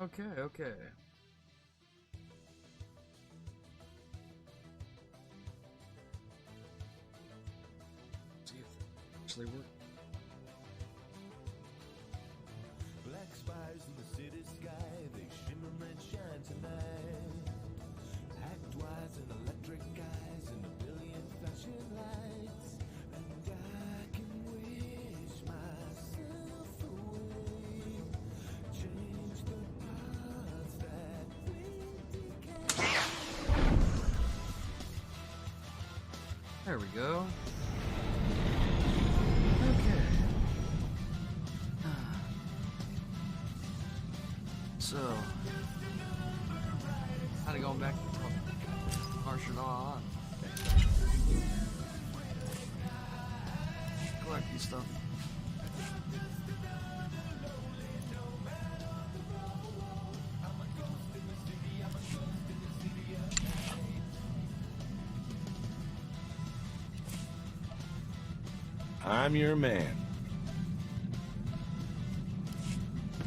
Okay, okay. See if it actually works. Black spires in the city sky, they shimmer and shine tonight. Act-wise and electric eyes and a billion flashing lights. And I can wish myself away. Change the paths that lead decay. There we go. Okay. So, kind of going back to Nar Shadda. Collecting stuff. I'm your man.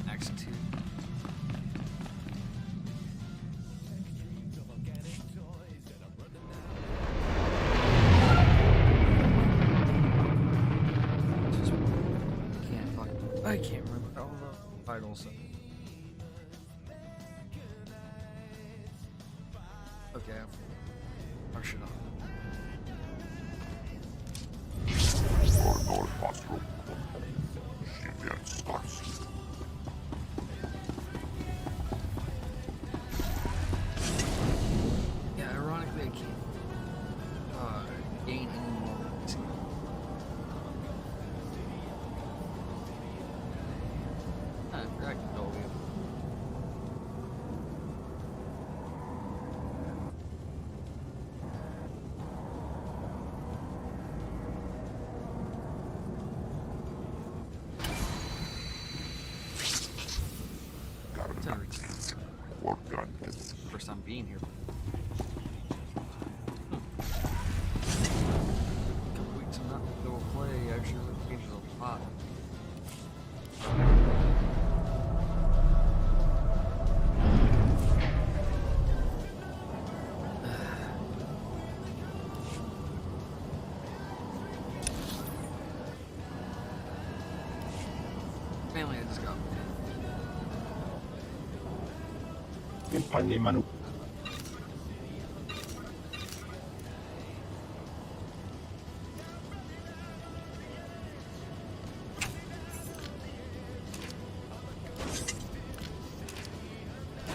Act 2. I can't remember all the titles. Okay, Nar Shadda. Yeah, ironically, I can't gain any more. I can go with. First time being here. A couple weeks and not go play actually changes a lot. Mainly I just got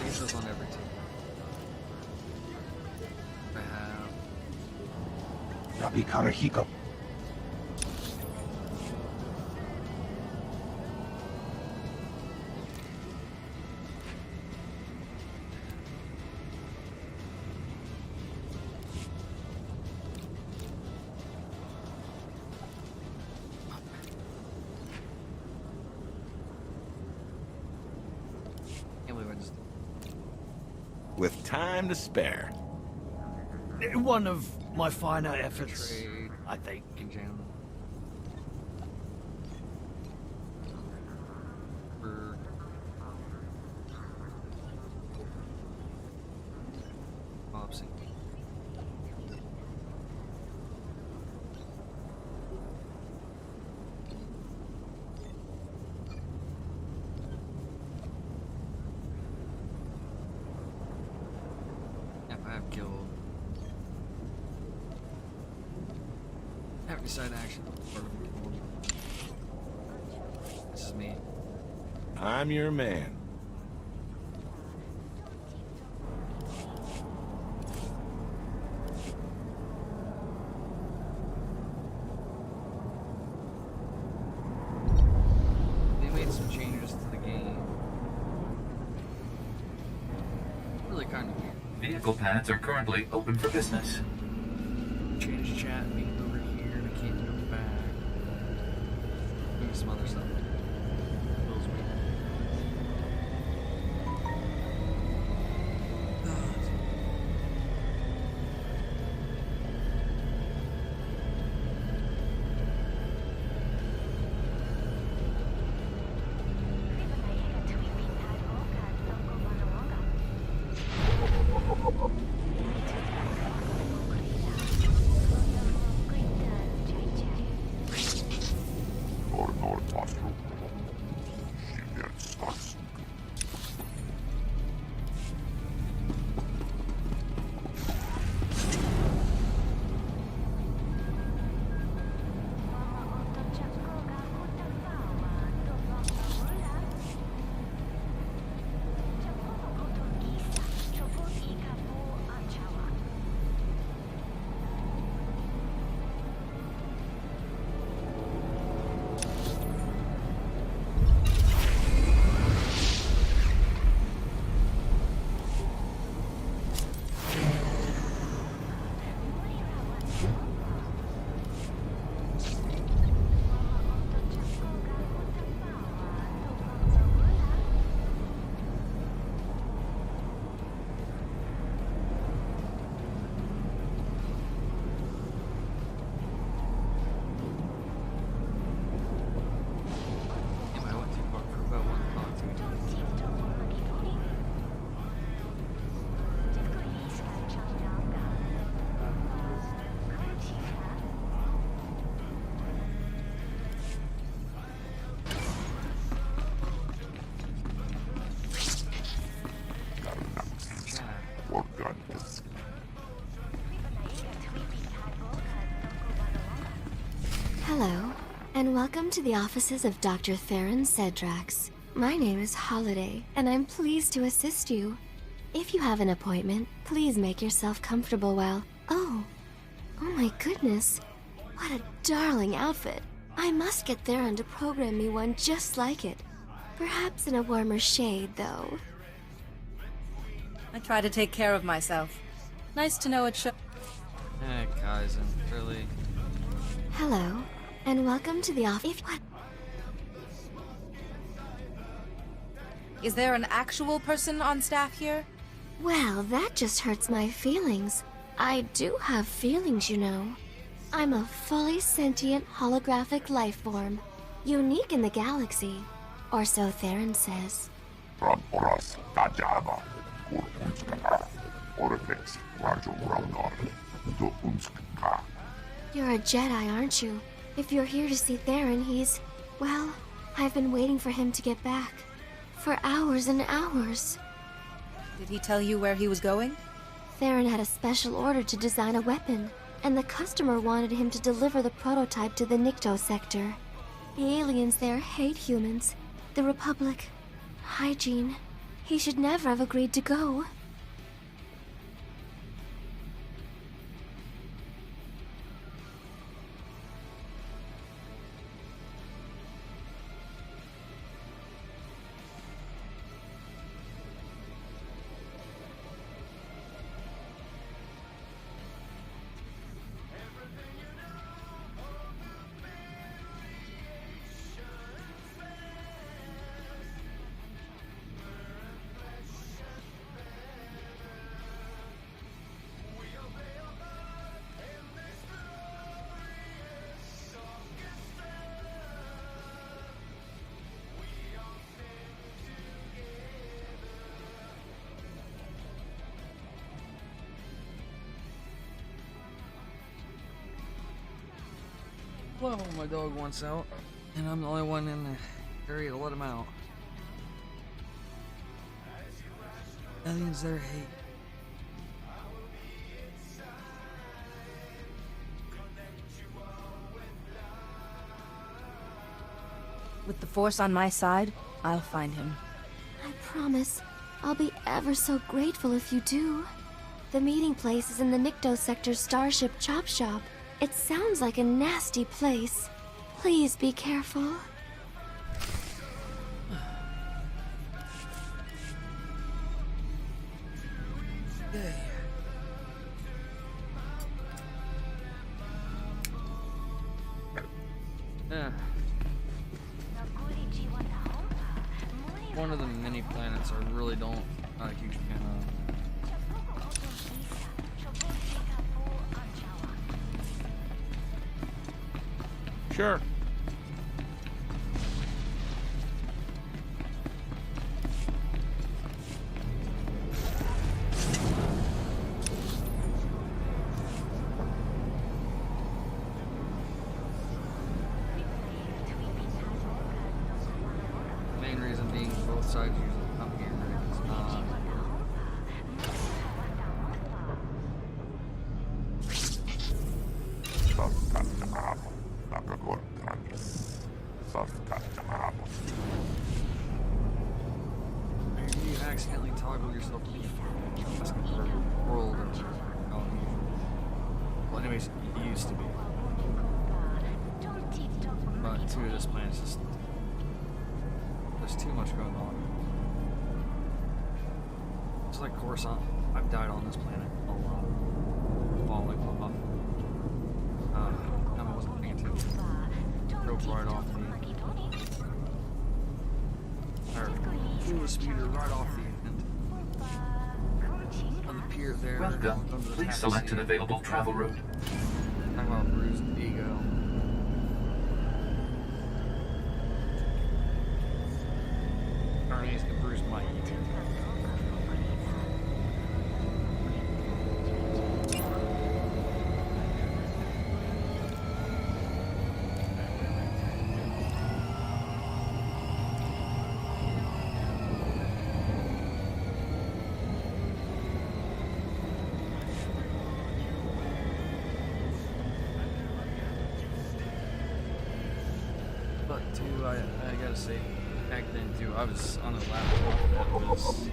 these on every team. I have Karahika. With time to spare. One of my finer efforts, trade I think. in general. For Bobsy. If I have killed. Haven't decided action. This is me. I'm your man. They made some changes to the game. Really kind of weird. Vehicle paths are currently open for business. Change chat being over here and I can't go back. Maybe some other stuff. Feels weird. and welcome to the offices of Dr. Theron Cedrax. My name is Holiday, and I'm pleased to assist you. If you have an appointment, please make yourself comfortable while... Oh my goodness. What a darling outfit. I must get Theron to program me one just like it. Perhaps in a warmer shade, though. I try to take care of myself. Nice to know it should. Kaizen, really? Hello, and welcome to the office. What? Is there an actual person on staff here? Well, that just hurts my feelings. I do have feelings, you know. I'm a fully sentient holographic life form, unique in the galaxy, or so Theron says. You're a Jedi, aren't you? If you're here to see Theron, he's... Well, I've been waiting for him to get back. For hours and hours. Did he tell you where he was going? Theron had a special order to design a weapon, and the customer wanted him to deliver the prototype to the Nikto sector. The aliens there hate humans. The Republic. Hygiene. He should never have agreed to go. Well, my dog wants out, and I'm the only one in the area to let him out. Aliens there hate. With the Force on my side, I'll find him. I promise. I'll be ever so grateful if you do. The meeting place is in the Nikto sector's Starship Chop Shop. It sounds like a nasty place. Please be careful. Yeah. One of the mini planets I really not a huge fan of. Sure. Main reason being both sides usually come here. You accidentally toggle yourself to the world or well, anyways, it used to be. But to this planet's just there's too much going on. It's like Coruscant. I've died on this planet a lot. Falling off. I wasn't paying attention. Drove right off the flew the speeder right off the end. On the pier there. Welcome. under the Please select an available travel route. Talking about bruised ego. Or he's the bruised my ego. Part 2, I gotta say, back then too, I was on a laptop that was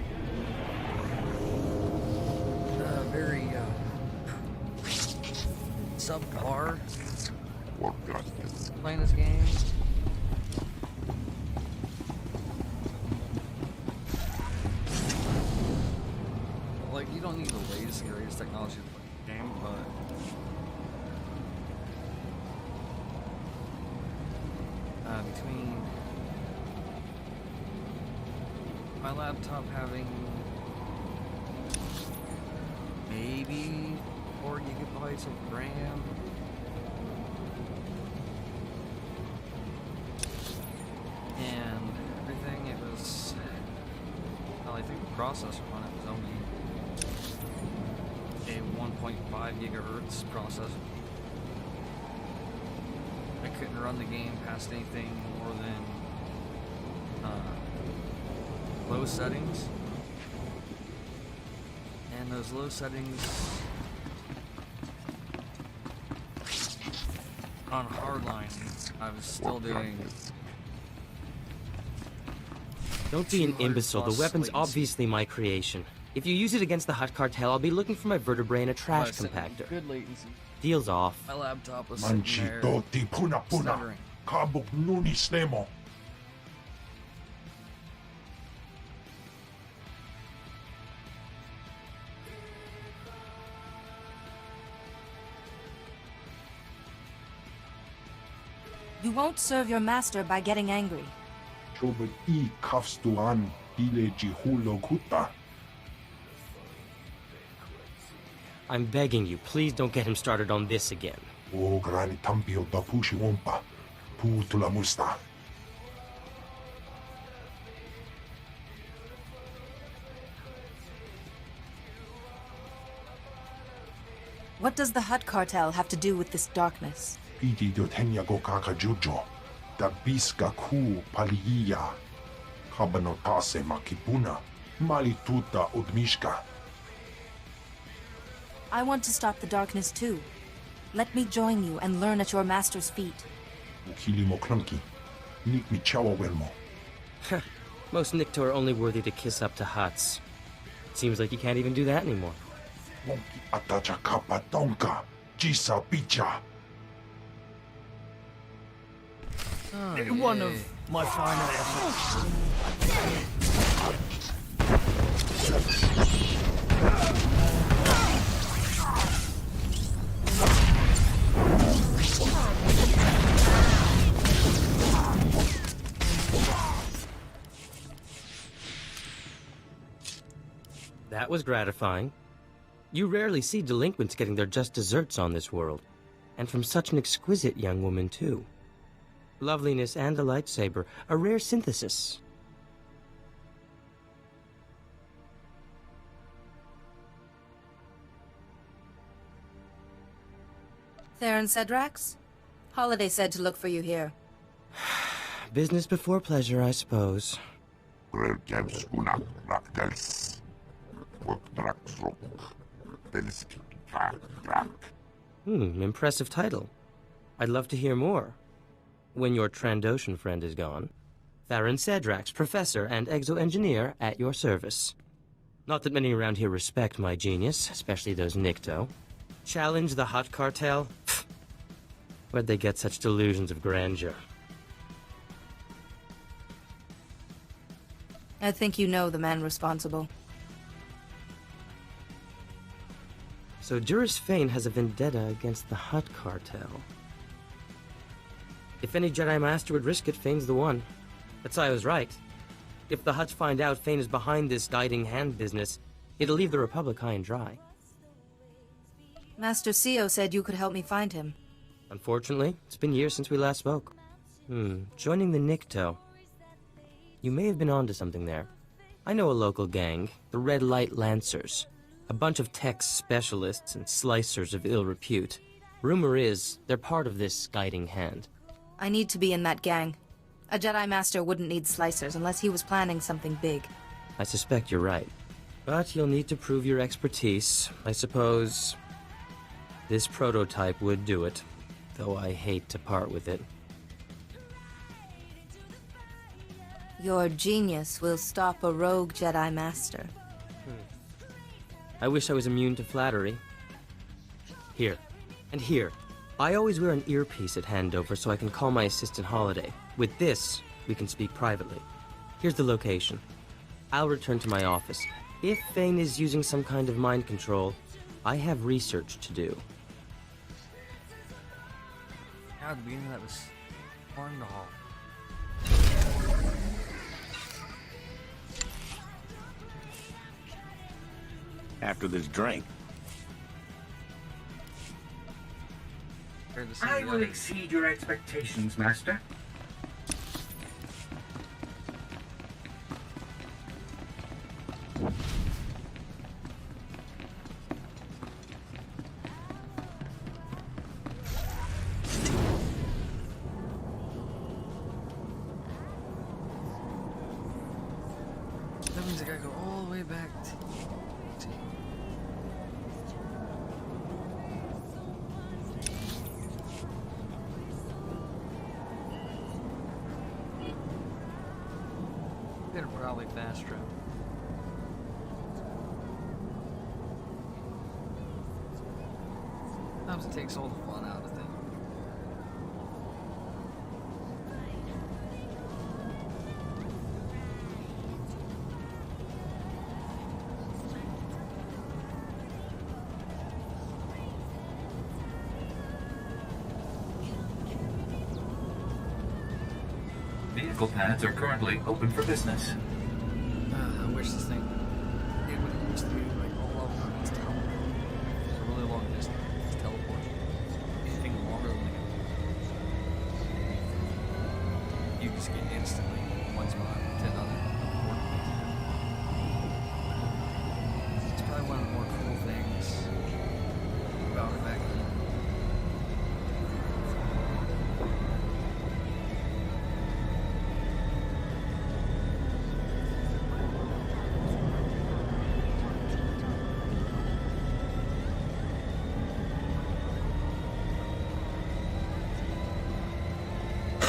very subpar playing this game. Like, you don't need the latest and greatest technology to play the game, but between my laptop having maybe 4 gigabytes of RAM and everything, it was, well, I think the processor on it was only a 1.5 gigahertz processor. I couldn't run the game past anything more than low settings, and those low settings on hardline, I was still doing. Don't be an 200 imbecile. The plus weapon's latency. obviously my creation. If you use it against the Hut Cartel, I'll be looking for my vertebrae in a trash I said compactor. Good latency. Deal's off. My laptop was sitting there Manchito puna puna. stuttering. Kabuk nunis nemo. You won't serve your master by getting angry. Chobet I kafstuan pileji hulo kuta. I'm begging you, please don't get him started on this again. O grani tampio da pushi wompa. Putula musta. What does the Hut Cartel have to do with this darkness? Piti do tenya go kaka jujo. Da biska ku paliya. Habano tase makipuna. Malituta udmishka. I want to stop the darkness too. Let me join you and learn at your master's feet. Ukili mo clunky. Nik mi chawa welmo. Most Nikto are only worthy to kiss up to Huts. Seems like you can't even do that anymore. Wonki atacha kapa tonka. Jisa picha. One of my final efforts. That was gratifying. You rarely see delinquents getting their just desserts on this world. And from such an exquisite young woman, too. Loveliness and a lightsaber, a rare synthesis. Theron Cedrax? Holiday said to look for you here. Business before pleasure, I suppose. Impressive title. I'd love to hear more. When your Trandoshan friend is gone. Theron Cedrax, professor and exo-engineer at your service. Not that many around here respect my genius, especially those Nikto. Challenge the Hut Cartel? Pfft. Where'd they get such delusions of grandeur? I think you know the man responsible. So Juris Fane has a vendetta against the Hut Cartel. If any Jedi Master would risk it, Fane's the one. That's why I was right. If the Hutts find out Fane is behind this guiding hand business, it'll leave the Republic high and dry. Master Sio said you could help me find him. Unfortunately, it's been years since we last spoke. Joining the Nikto. You may have been onto something there. I know a local gang, the Red Light Lancers. A bunch of tech specialists and slicers of ill repute. Rumor is, they're part of this guiding hand. I need to be in that gang. A Jedi Master wouldn't need slicers unless he was planning something big. I suspect you're right. But you'll need to prove your expertise. I suppose this prototype would do it, though I hate to part with it. Your genius will stop a rogue Jedi Master. I wish I was immune to flattery. Here. And here. I always wear an earpiece at handover so I can call my assistant Holiday. With this, we can speak privately. Here's the location. I'll return to my office. If Fane is using some kind of mind control, I have research to do. How the beginning that was far in the hall. After this drink. Compared to some I of the will others. exceed your expectations, Master. That means I gotta go all the way back to... Gonna probably fast travel. Sometimes it takes all the fun out of things. Vehicle pads are currently open for business. I wish this thing, it would used to be like all over on this teleport. It's a really long distance. It's teleport. Anything longer than like you just get instantly from one spot to another. It's probably one of the more cool things about it back then.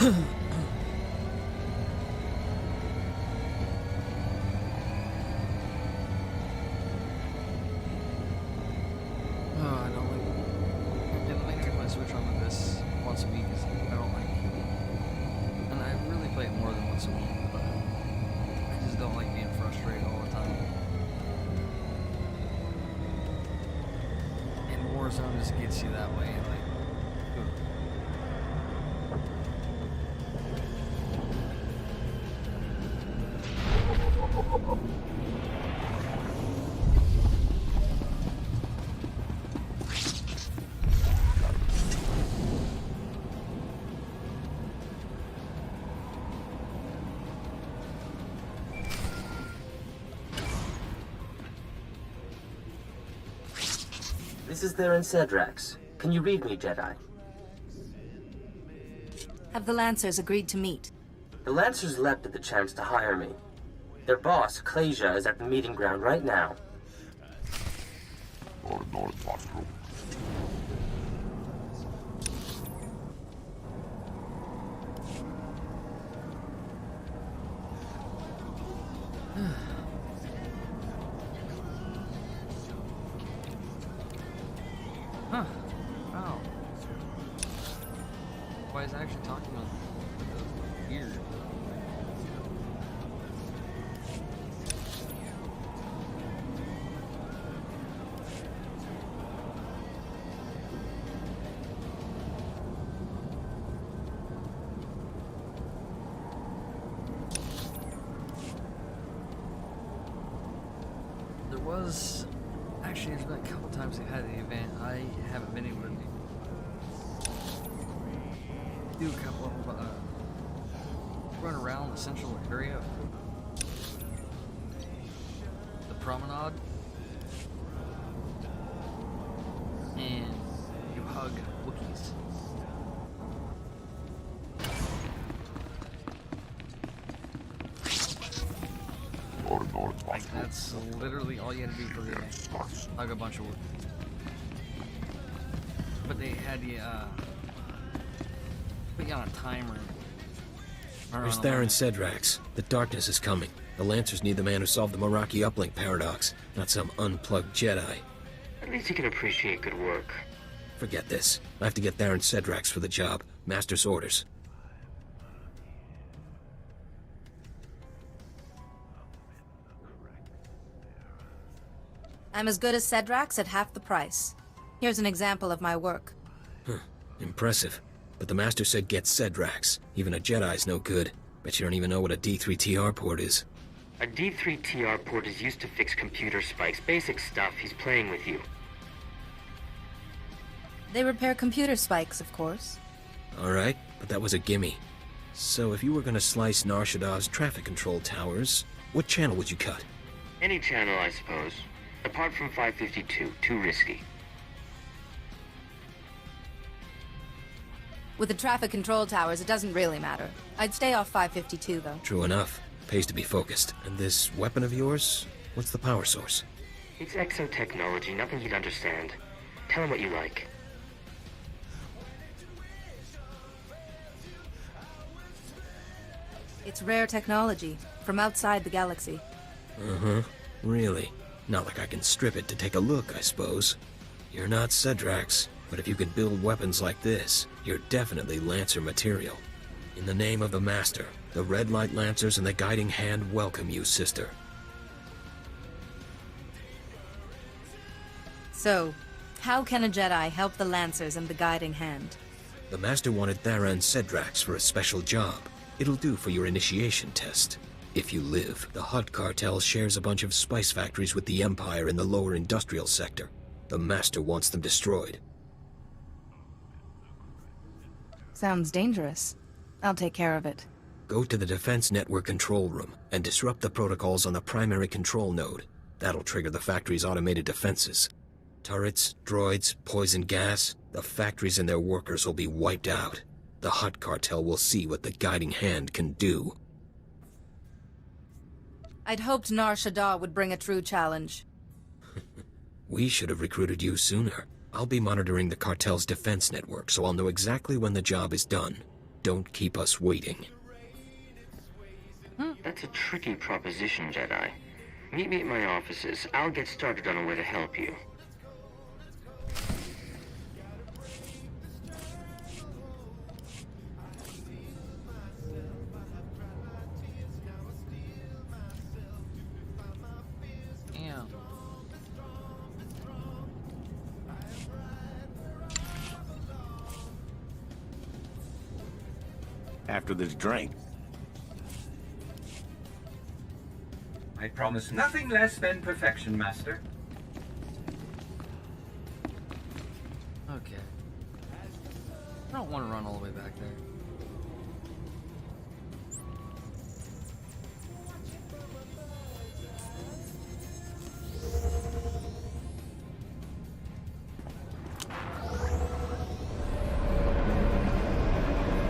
Oh, I don't like. And I think I switch on to this once a week. Is I don't like, and I really play it more than once a week, but I just don't like being frustrated all the time. And Warzone just gets you that way, like. This is Theron Cedrax. Can you read me, Jedi? Have the Lancers agreed to meet? The Lancers leapt at the chance to hire me. Their boss, Clasia, is at the meeting ground right now. Huh. Wow. Why is it actually talking about the ear? There was... Actually, there's been a couple times they had the event. I haven't been able to do a couple of them, run around the central area, the promenade, and you hug Wookiees. Like, that's literally all you had to do for the day. Hug a bunch of Wookiees. But they had you, put you on a timer There's Theron Cedrax. The darkness is coming. The Lancers need the man who solved the Meraki uplink paradox, not some unplugged Jedi. At least you can appreciate good work. Forget this. I have to get Theron Cedrax for the job. Master's orders. I'm as good as Cedrax at half the price. Here's an example of my work. Impressive. But the Master said get Cedrax. Even a Jedi's no good. Bet you don't even know what a D3TR port is. A D3TR port is used to fix computer spikes. Basic stuff. He's playing with you. They repair computer spikes, of course. Alright, but that was a gimme. So if you were gonna slice Nar Shadda's traffic control towers, what channel would you cut? Any channel, I suppose. Apart from 552. Too risky. With the traffic control towers, it doesn't really matter. I'd stay off 552, though. True enough. Pays to be focused. And this weapon of yours? What's the power source? It's exotechnology, nothing you'd understand. Tell him what you like. It's rare technology, from outside the galaxy. Uh-huh. Really? Not like I can strip it to take a look, I suppose. You're not Cedrax, but if you can build weapons like this, you're definitely Lancer material. In the name of the Master, the Red Light Lancers and the Guiding Hand welcome you, sister. So, how can a Jedi help the Lancers and the Guiding Hand? The Master wanted Theron Cedrax for a special job. It'll do for your initiation test. If you live, the Hutt cartel shares a bunch of spice factories with the Empire in the lower industrial sector. The Master wants them destroyed. Sounds dangerous. I'll take care of it. Go to the Defense Network control room and disrupt the protocols on the primary control node. That'll trigger the factory's automated defenses. Turrets, droids, poison gas, the factories and their workers will be wiped out. The Hutt cartel will see what the Guiding Hand can do. I'd hoped Nar Shadda would bring a true challenge. We should have recruited you sooner. I'll be monitoring the cartel's defense network, so I'll know exactly when the job is done. Don't keep us waiting. That's a tricky proposition, Jedi. Meet me at my offices. I'll get started on a way to help you. After this drink. I promise nothing less than perfection, Master. Okay. I don't want to run all the way back there.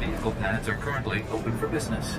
Vehicle pads are currently open for business.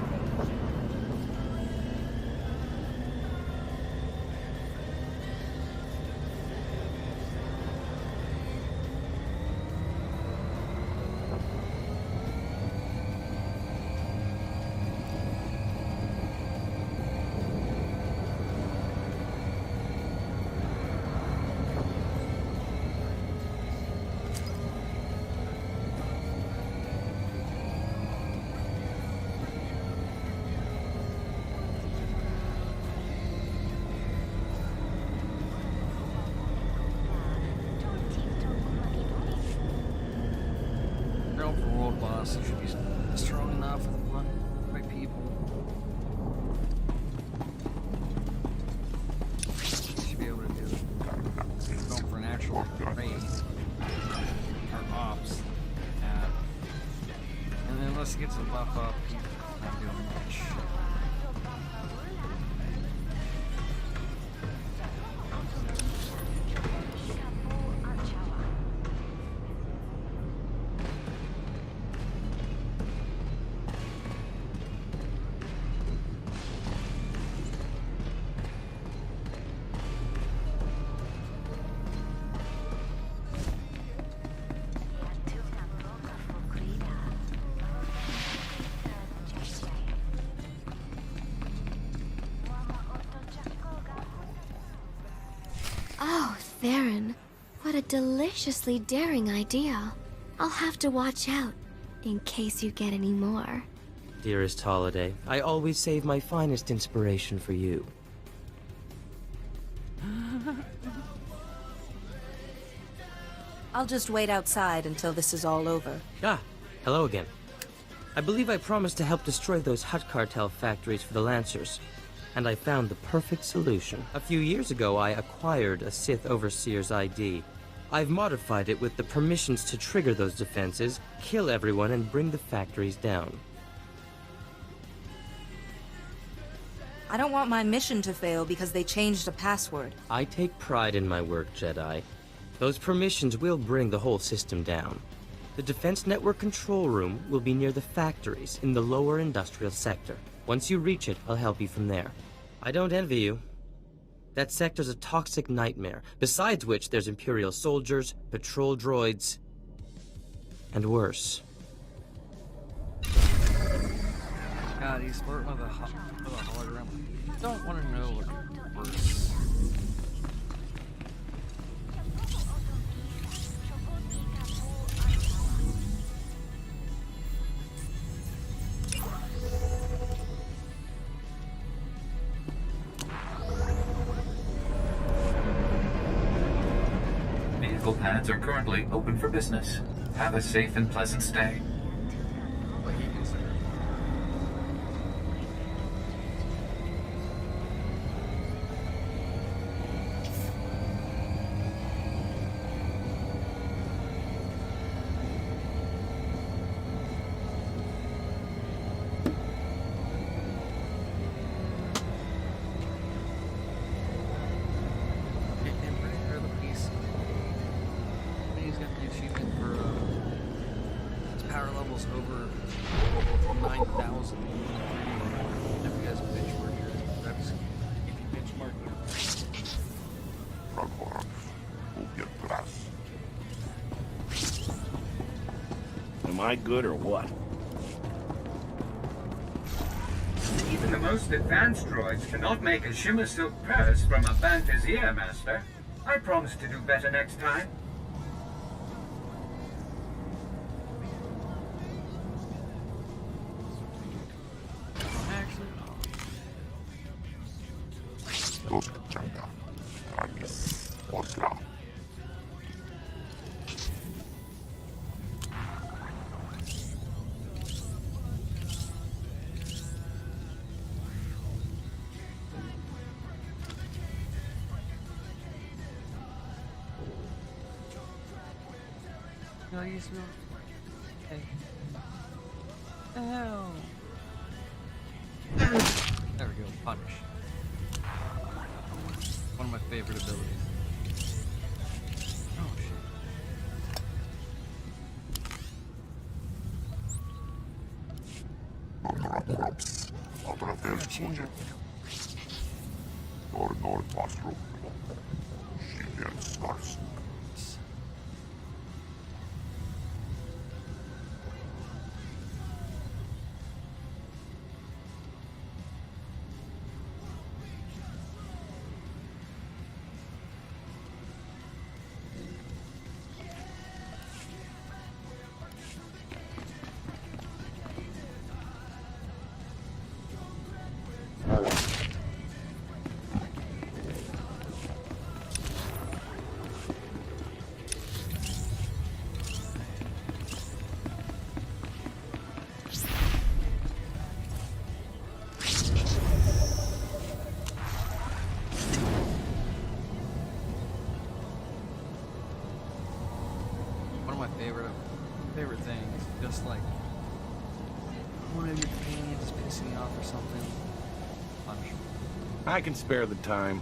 Boss, it should be strong enough for the right people. Should be able to do it. Going for an actual raid or ops. And then let's get some buff up. Not doing much. a deliciously daring idea. I'll have to watch out, in case you get any more. Dearest Holiday, I always save my finest inspiration for you. I'll just wait outside until this is all over. Ah, hello again. I believe I promised to help destroy those Hut Cartel factories for the Lancers, and I found the perfect solution. A few years ago, I acquired a Sith Overseer's ID. I've modified it with the permissions to trigger those defenses, kill everyone, and bring the factories down. I don't want my mission to fail because they changed a password. I take pride in my work, Jedi. Those permissions will bring the whole system down. The Defense Network control room will be near the factories in the lower industrial sector. Once you reach it, I'll help you from there. I don't envy you. That sector's a toxic nightmare, besides which there's Imperial soldiers, patrol droids, and worse. God, he's flirting with a hologram. I don't want to know what's worse. Vehicle pads are currently open for business. Have a safe and pleasant stay. What he considered. In particular, the piece. He's got the achievement for his power levels over 9,000. If you guys benchmark here, that's if you benchmark Raghoran, Ugetras. Am I good or what? Even the most advanced droids cannot make a shimmer silk purse from a Banter's ear, Master. I promise to do better next time. actually. Changa. Ragis. Odla. No, you smell. Hey. The hell? There we go. Punish. One of my favorite abilities. Oh shit. Honoraprops. Atraverso. Nor Pasro. Shivian Stars. One of my favorite things, just like one of your companions is pissing you off or something. Punish him. I can spare the time.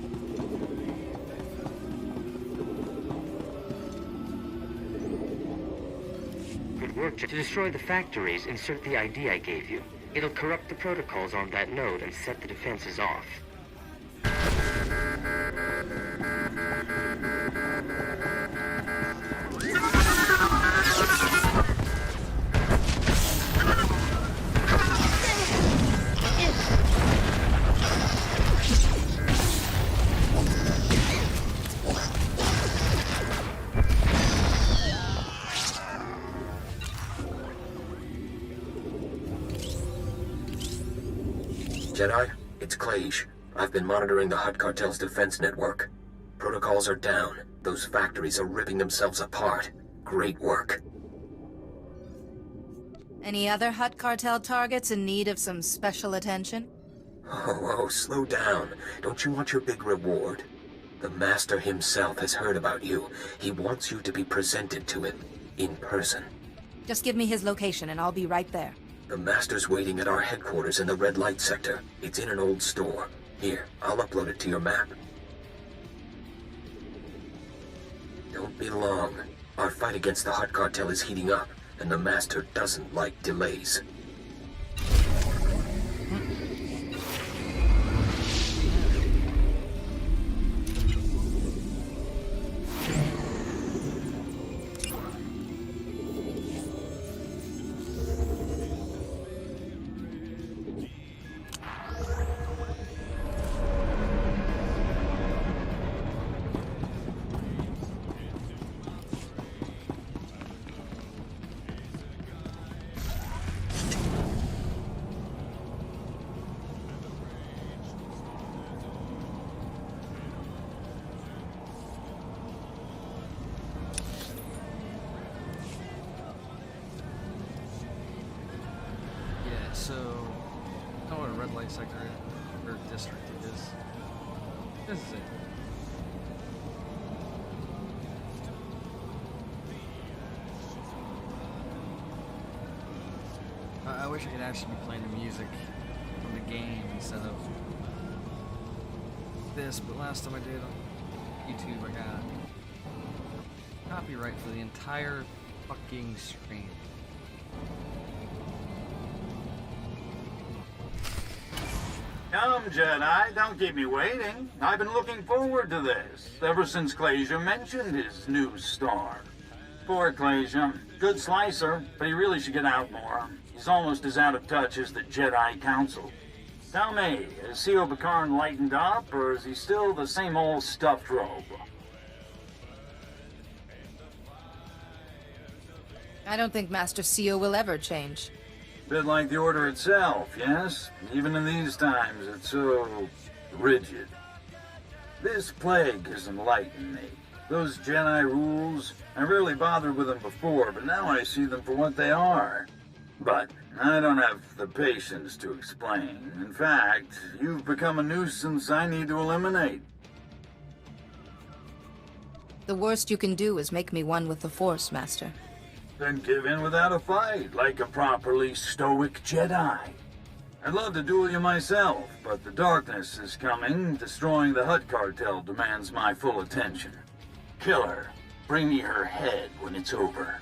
would work to destroy the factories. Insert the ID I gave you. It'll corrupt the protocols on that node and set the defenses off. Jedi, it's Clage. I've been monitoring the Hutt Cartel's defense network. Protocols are down. Those factories are ripping themselves apart. Great work. Any other Hutt Cartel targets in need of some special attention? Oh, slow down. Don't you want your big reward? The Master himself has heard about you. He wants you to be presented to him, in person. Just give me his location and I'll be right there. The Master's waiting at our headquarters in the red light sector. It's in an old store. Here, I'll upload it to your map. Don't be long. Our fight against the Hutt Cartel is heating up, and the Master doesn't like delays. So, I don't know what a red light sector is, or district it is. This is it. I wish I could actually be playing the music from the game instead of this, but last time I did on YouTube, I got copyright for the entire fucking stream. Come, Jedi, don't keep me waiting. I've been looking forward to this, ever since Clasia mentioned his new star. Poor Clasia. Good slicer, but he really should get out more. He's almost as out of touch as the Jedi Council. Tell me, has C.O. Bakarn lightened up, or is he still the same old stuffed robe? I don't think Master C.O. will ever change. Bit like the Order itself, yes? Even in these times, it's so rigid. This plague has enlightened me. Those Jedi rules, I rarely bothered with them before, but now I see them for what they are. But I don't have the patience to explain. In fact, you've become a nuisance I need to eliminate. The worst you can do is make me one with the Force, Master. Then give in without a fight, like a properly stoic Jedi. I'd love to duel you myself, but the darkness is coming. Destroying the Hutt Cartel demands my full attention. Killer, bring me her head when it's over.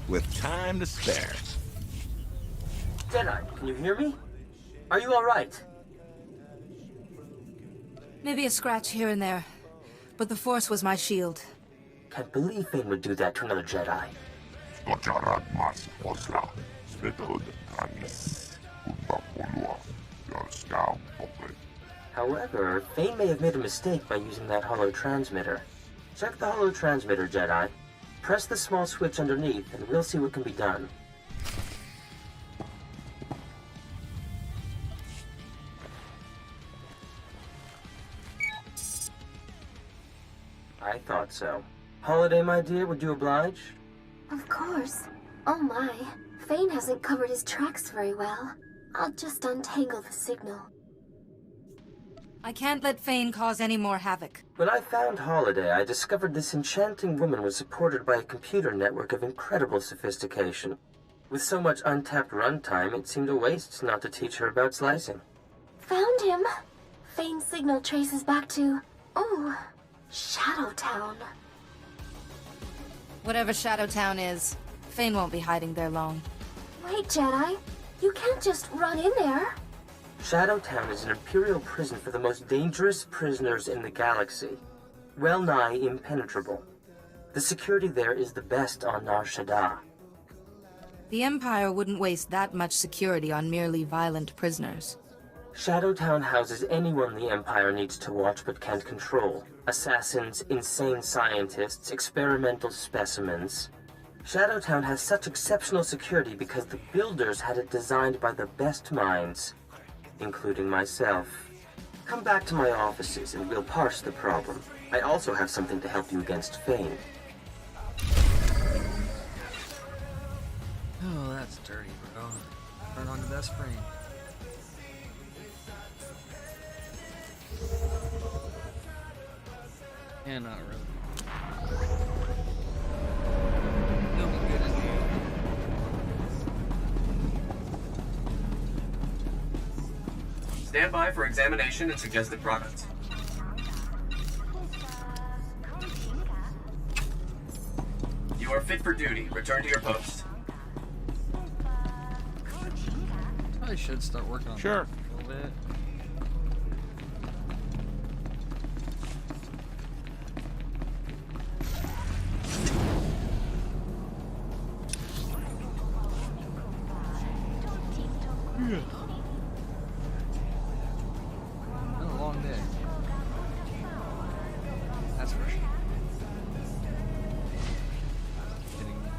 With time to spare. Jedi, can you hear me? Are you alright? Maybe a scratch here and there, but the Force was my shield. Can't believe Fane would do that to another Jedi. However, Fane may have made a mistake by using that holo transmitter. Check the holo transmitter, Jedi. Press the small switch underneath, and we'll see what can be done. I thought so. Holiday, my dear, would you oblige? Of course. Oh my, Fane hasn't covered his tracks very well. I'll just untangle the signal. I can't let Fane cause any more havoc. When I found Holiday, I discovered this enchanting woman was supported by a computer network of incredible sophistication. With so much untapped runtime, it seemed a waste not to teach her about slicing. Found him. Fane's signal traces back to... oh, Shadowtown. Whatever Shadowtown is, Fane won't be hiding there long. Wait, Jedi. You can't just run in there. Shadowtown is an Imperial prison for the most dangerous prisoners in the galaxy. Well nigh impenetrable. The security there is the best on Nar Shadda. The Empire wouldn't waste that much security on merely violent prisoners. Shadowtown houses anyone the Empire needs to watch but can't control. Assassins, insane scientists, experimental specimens. Shadowtown has such exceptional security because the builders had it designed by the best minds, including myself. Come back to my offices and we'll parse the problem. I also have something to help you against Fane. Oh, that's dirty, bro. Turn on the best frame. Yeah, not really. It'll be good in the end. Stand by for examination and suggested products. You are fit for duty. Return to your post. I should start working on that a little bit. Been a long day. That's for sure. Kidding me.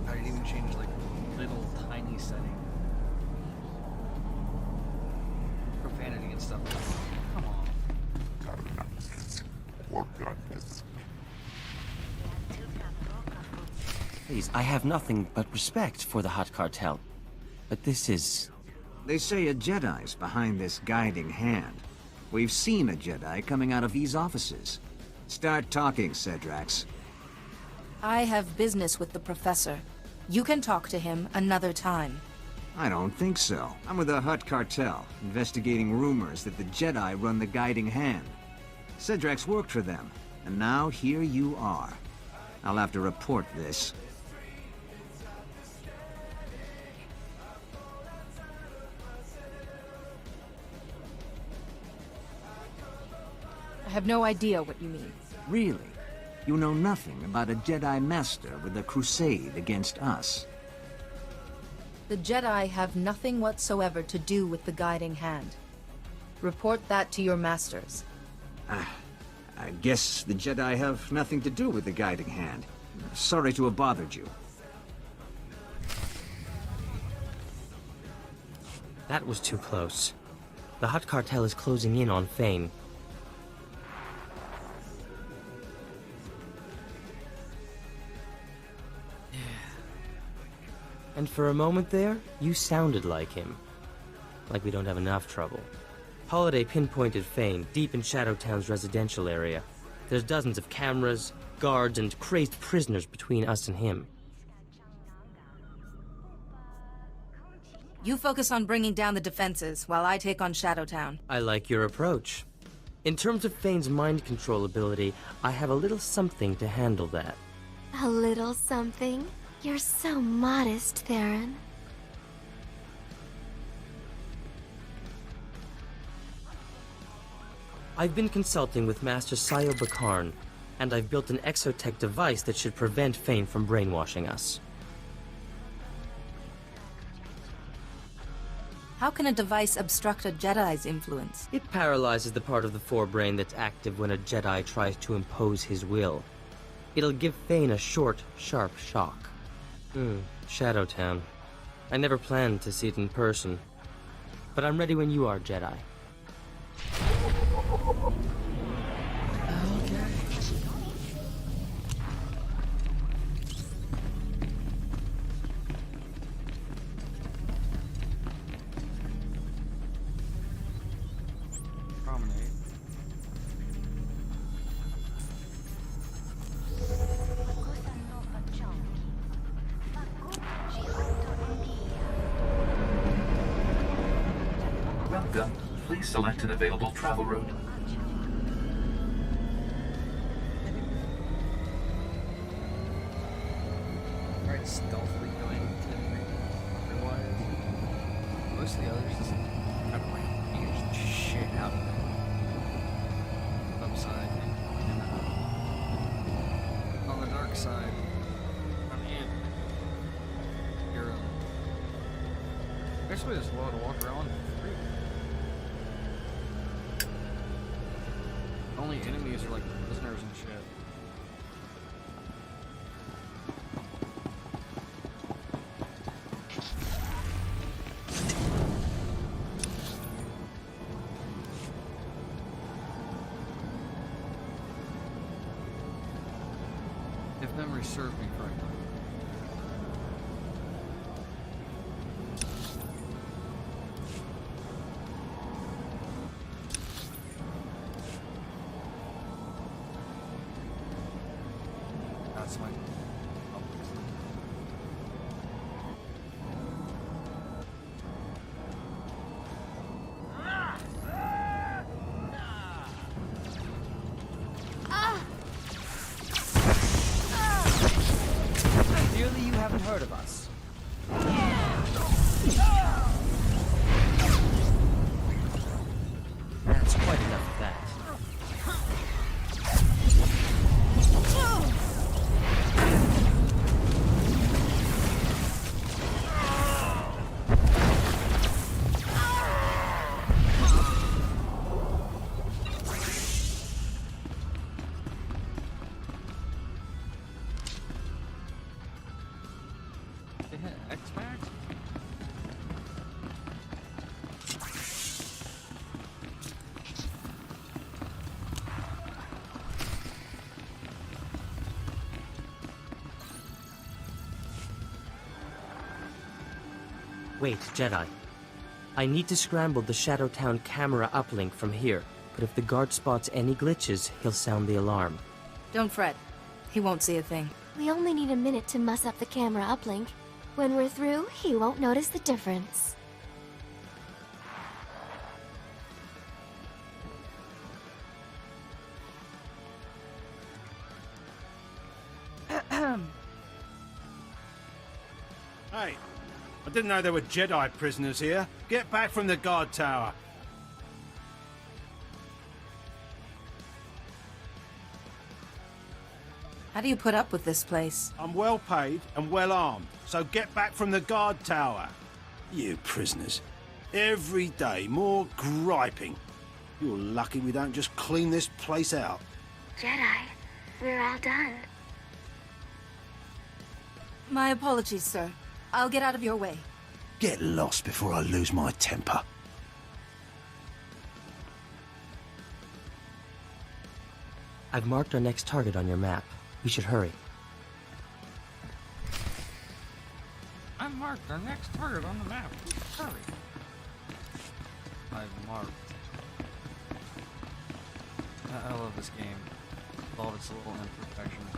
I didn't even change like a little tiny setting. Profanity and stuff. Come on. Please, I have nothing but respect for the Hut Cartel. But this is... They say a Jedi's behind this guiding hand. We've seen a Jedi coming out of these offices. Start talking, Cedrax. I have business with the Professor. You can talk to him another time. I don't think so. I'm with the Hut Cartel, investigating rumors that the Jedi run the guiding hand. Cedrax worked for them, and now here you are. I'll have to report this. I have no idea what you mean. Really? You know nothing about a Jedi Master with a crusade against us? The Jedi have nothing whatsoever to do with the guiding hand. Report that to your masters. I guess the Jedi have nothing to do with the guiding hand. Sorry to have bothered you. That was too close. The Hut Cartel is closing in on Fane. And for a moment there, you sounded like him. Like we don't have enough trouble. Holiday pinpointed Fane deep in Shadowtown's residential area. There's dozens of cameras, guards, and crazed prisoners between us and him. You focus on bringing down the defenses, while I take on Shadowtown. I like your approach. In terms of Fane's mind control ability, I have a little something to handle that. A little something? You're so modest, Theron. I've been consulting with Master Sayo Bakarn, and I've built an exotech device that should prevent Fane from brainwashing us. How can a device obstruct a Jedi's influence? It paralyzes the part of the forebrain that's active when a Jedi tries to impose his will. It'll give Fane a short, sharp shock. Shadowtown. I never planned to see it in person. But I'm ready when you are, Jedi. Promenade. Welcome. Please select an available travel route. Right, stealthily going otherwise. Most of the others just kind of like use the shit out of it. Upside. And on the dark side, I mean, you're basically just allowed to walk around for free. Only enemies are like prisoners and shit. If memory serves me correctly. That's my Clearly you haven't heard of us. That's quite enough of that. X-Max? Wait, Jedi. I need to scramble the Shadowtown camera uplink from here, but if the guard spots any glitches, he'll sound the alarm. Don't fret. He won't see a thing. We only need a minute to muss up the camera uplink. When we're through, he won't notice the difference. Hey, I didn't know there were Jedi prisoners here. Get back from the guard tower. How do you put up with this place? I'm well paid and well armed, so get back from the guard tower. You prisoners. Every day, more griping. You're lucky we don't just clean this place out. Jedi, we're all done. My apologies, sir. I'll get out of your way. Get lost before I lose my temper. I've marked our next target on your map. We should hurry. I marked our next target on the map. Hurry. I've marked. I love this game. With all of its little imperfections.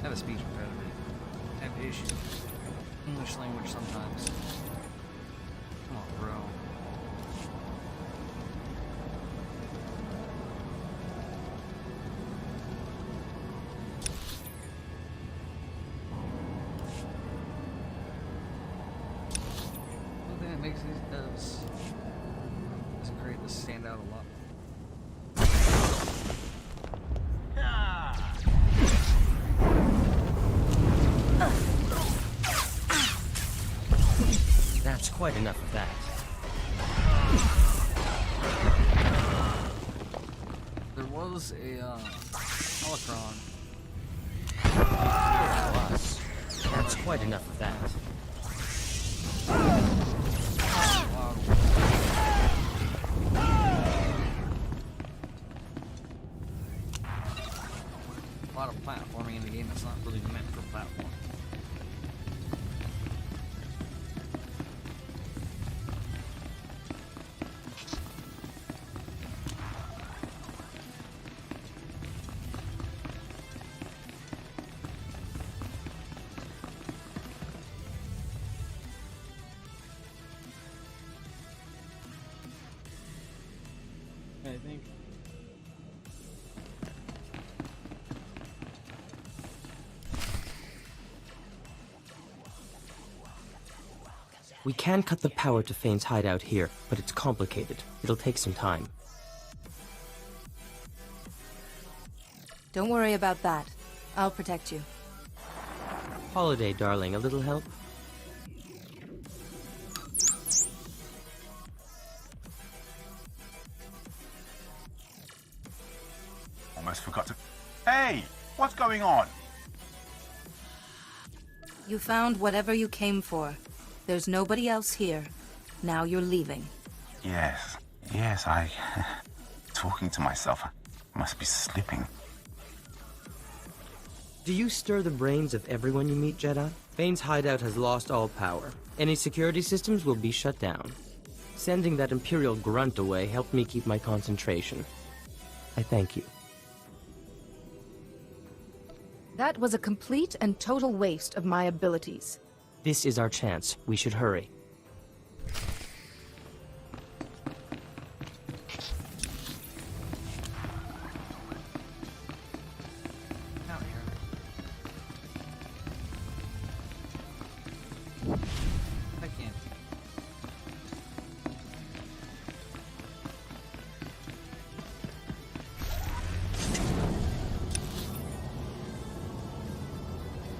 I have a speech impediment. I have issues. English language sometimes. Come on, bro. One thing that makes these devs is great to stand out a lot. That's quite enough of that. There was a holocron quite enough of that. A lot of platforming in the game that's not really meant for platform. I think. We can cut the power to Fane's hideout here, but it's complicated. It'll take some time. Don't worry about that. I'll protect you. Holiday, darling, a little help? Almost forgot to... Hey! What's going on? You found whatever you came for. There's nobody else here. Now you're leaving. Yes, I... Talking to myself. I must be slipping. Do you stir the brains of everyone you meet, Jedi? Fane's hideout has lost all power. Any security systems will be shut down. Sending that Imperial grunt away helped me keep my concentration. I thank you. That was a complete and total waste of my abilities. This is our chance. We should hurry. Out here. I can't.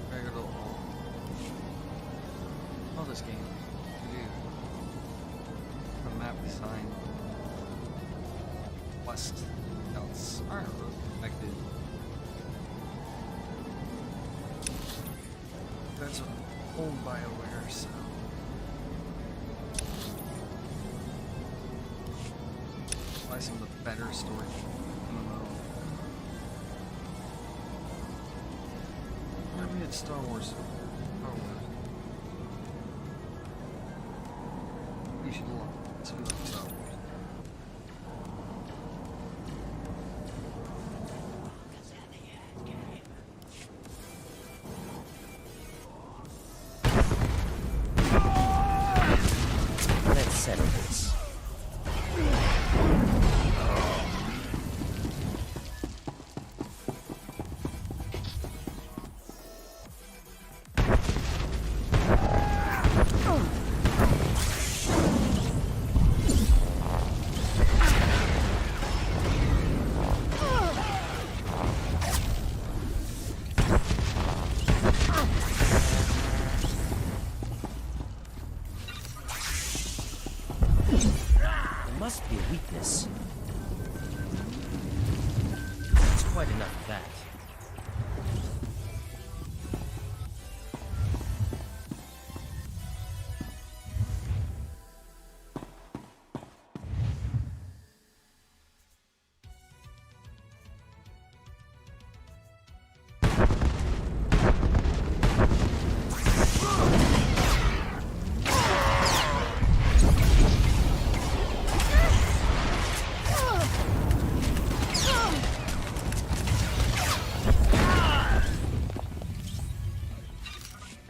Very good little hole. Oh, this game. Dude. The map design. Quest counts aren't really affected. That's owned BioWare, so. Buy some of the better storage MMO. I mean, it's Star Wars. You should love it. It's really like Star Wars. Let's settle this. There must be a weakness. That's quite enough of that.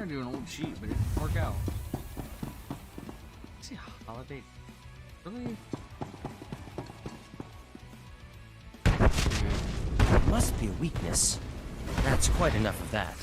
I'm trying to do an old cheat, but it didn't work out. See, holiday. Really? There must be a weakness. That's quite enough of that.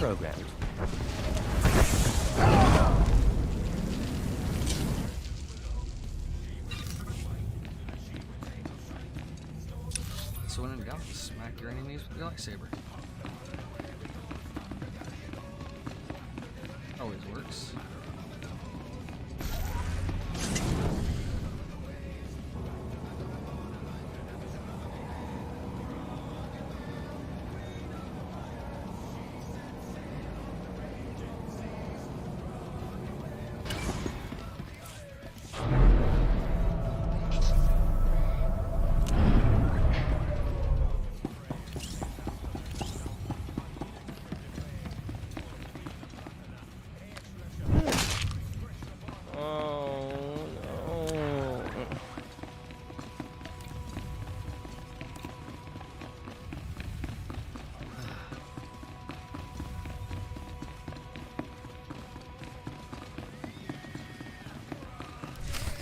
programmed. So when in doubt, smack your enemies with your lightsaber. Always works.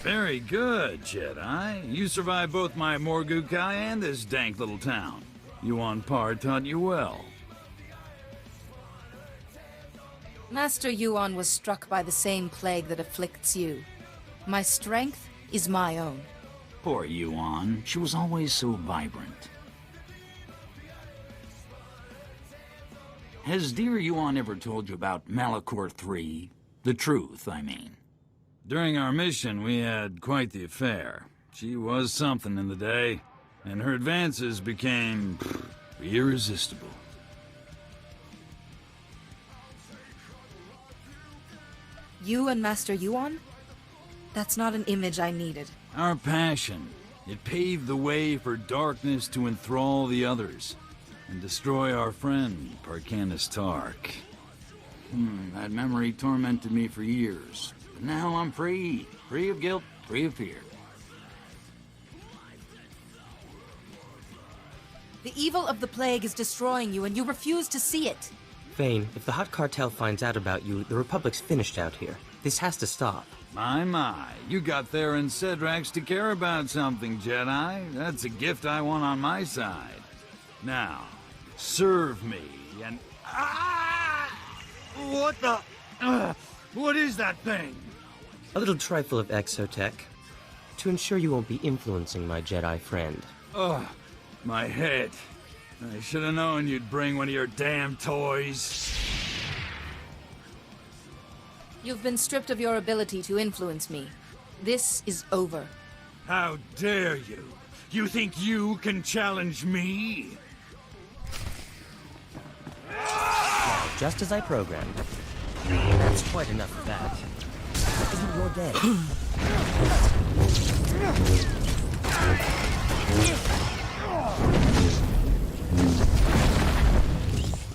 Very good, Jedi. You survived both my Morgukai and this dank little town. Yuan Par taught you well. Master Yuan was struck by the same plague that afflicts you. My strength is my own. Poor Yuan. She was always so vibrant. Has dear Yuan ever told you about Malachor III? The truth, I mean. During our mission, we had quite the affair. She was something in the day, and her advances became irresistible. You and Master Yuan? That's not an image I needed. Our passion. It paved the way for darkness to enthrall the others, and destroy our friend, Parkanis Tark. That memory tormented me for years. But now I'm free. Free of guilt, free of fear. The evil of the plague is destroying you, and you refuse to see it. Fane, if the Hutt Cartel finds out about you, the Republic's finished out here. This has to stop. My. You got Theron Cedrax to care about something, Jedi. That's a gift I want on my side. Now, serve me, and... What the... what is that thing? A little trifle of exotech, to ensure you won't be influencing my Jedi friend. Ugh, my head. I should have known you'd bring one of your damn toys. You've been stripped of your ability to influence me. This is over. How dare you? You think you can challenge me? Just as I programmed. That's quite enough of that. You're dead.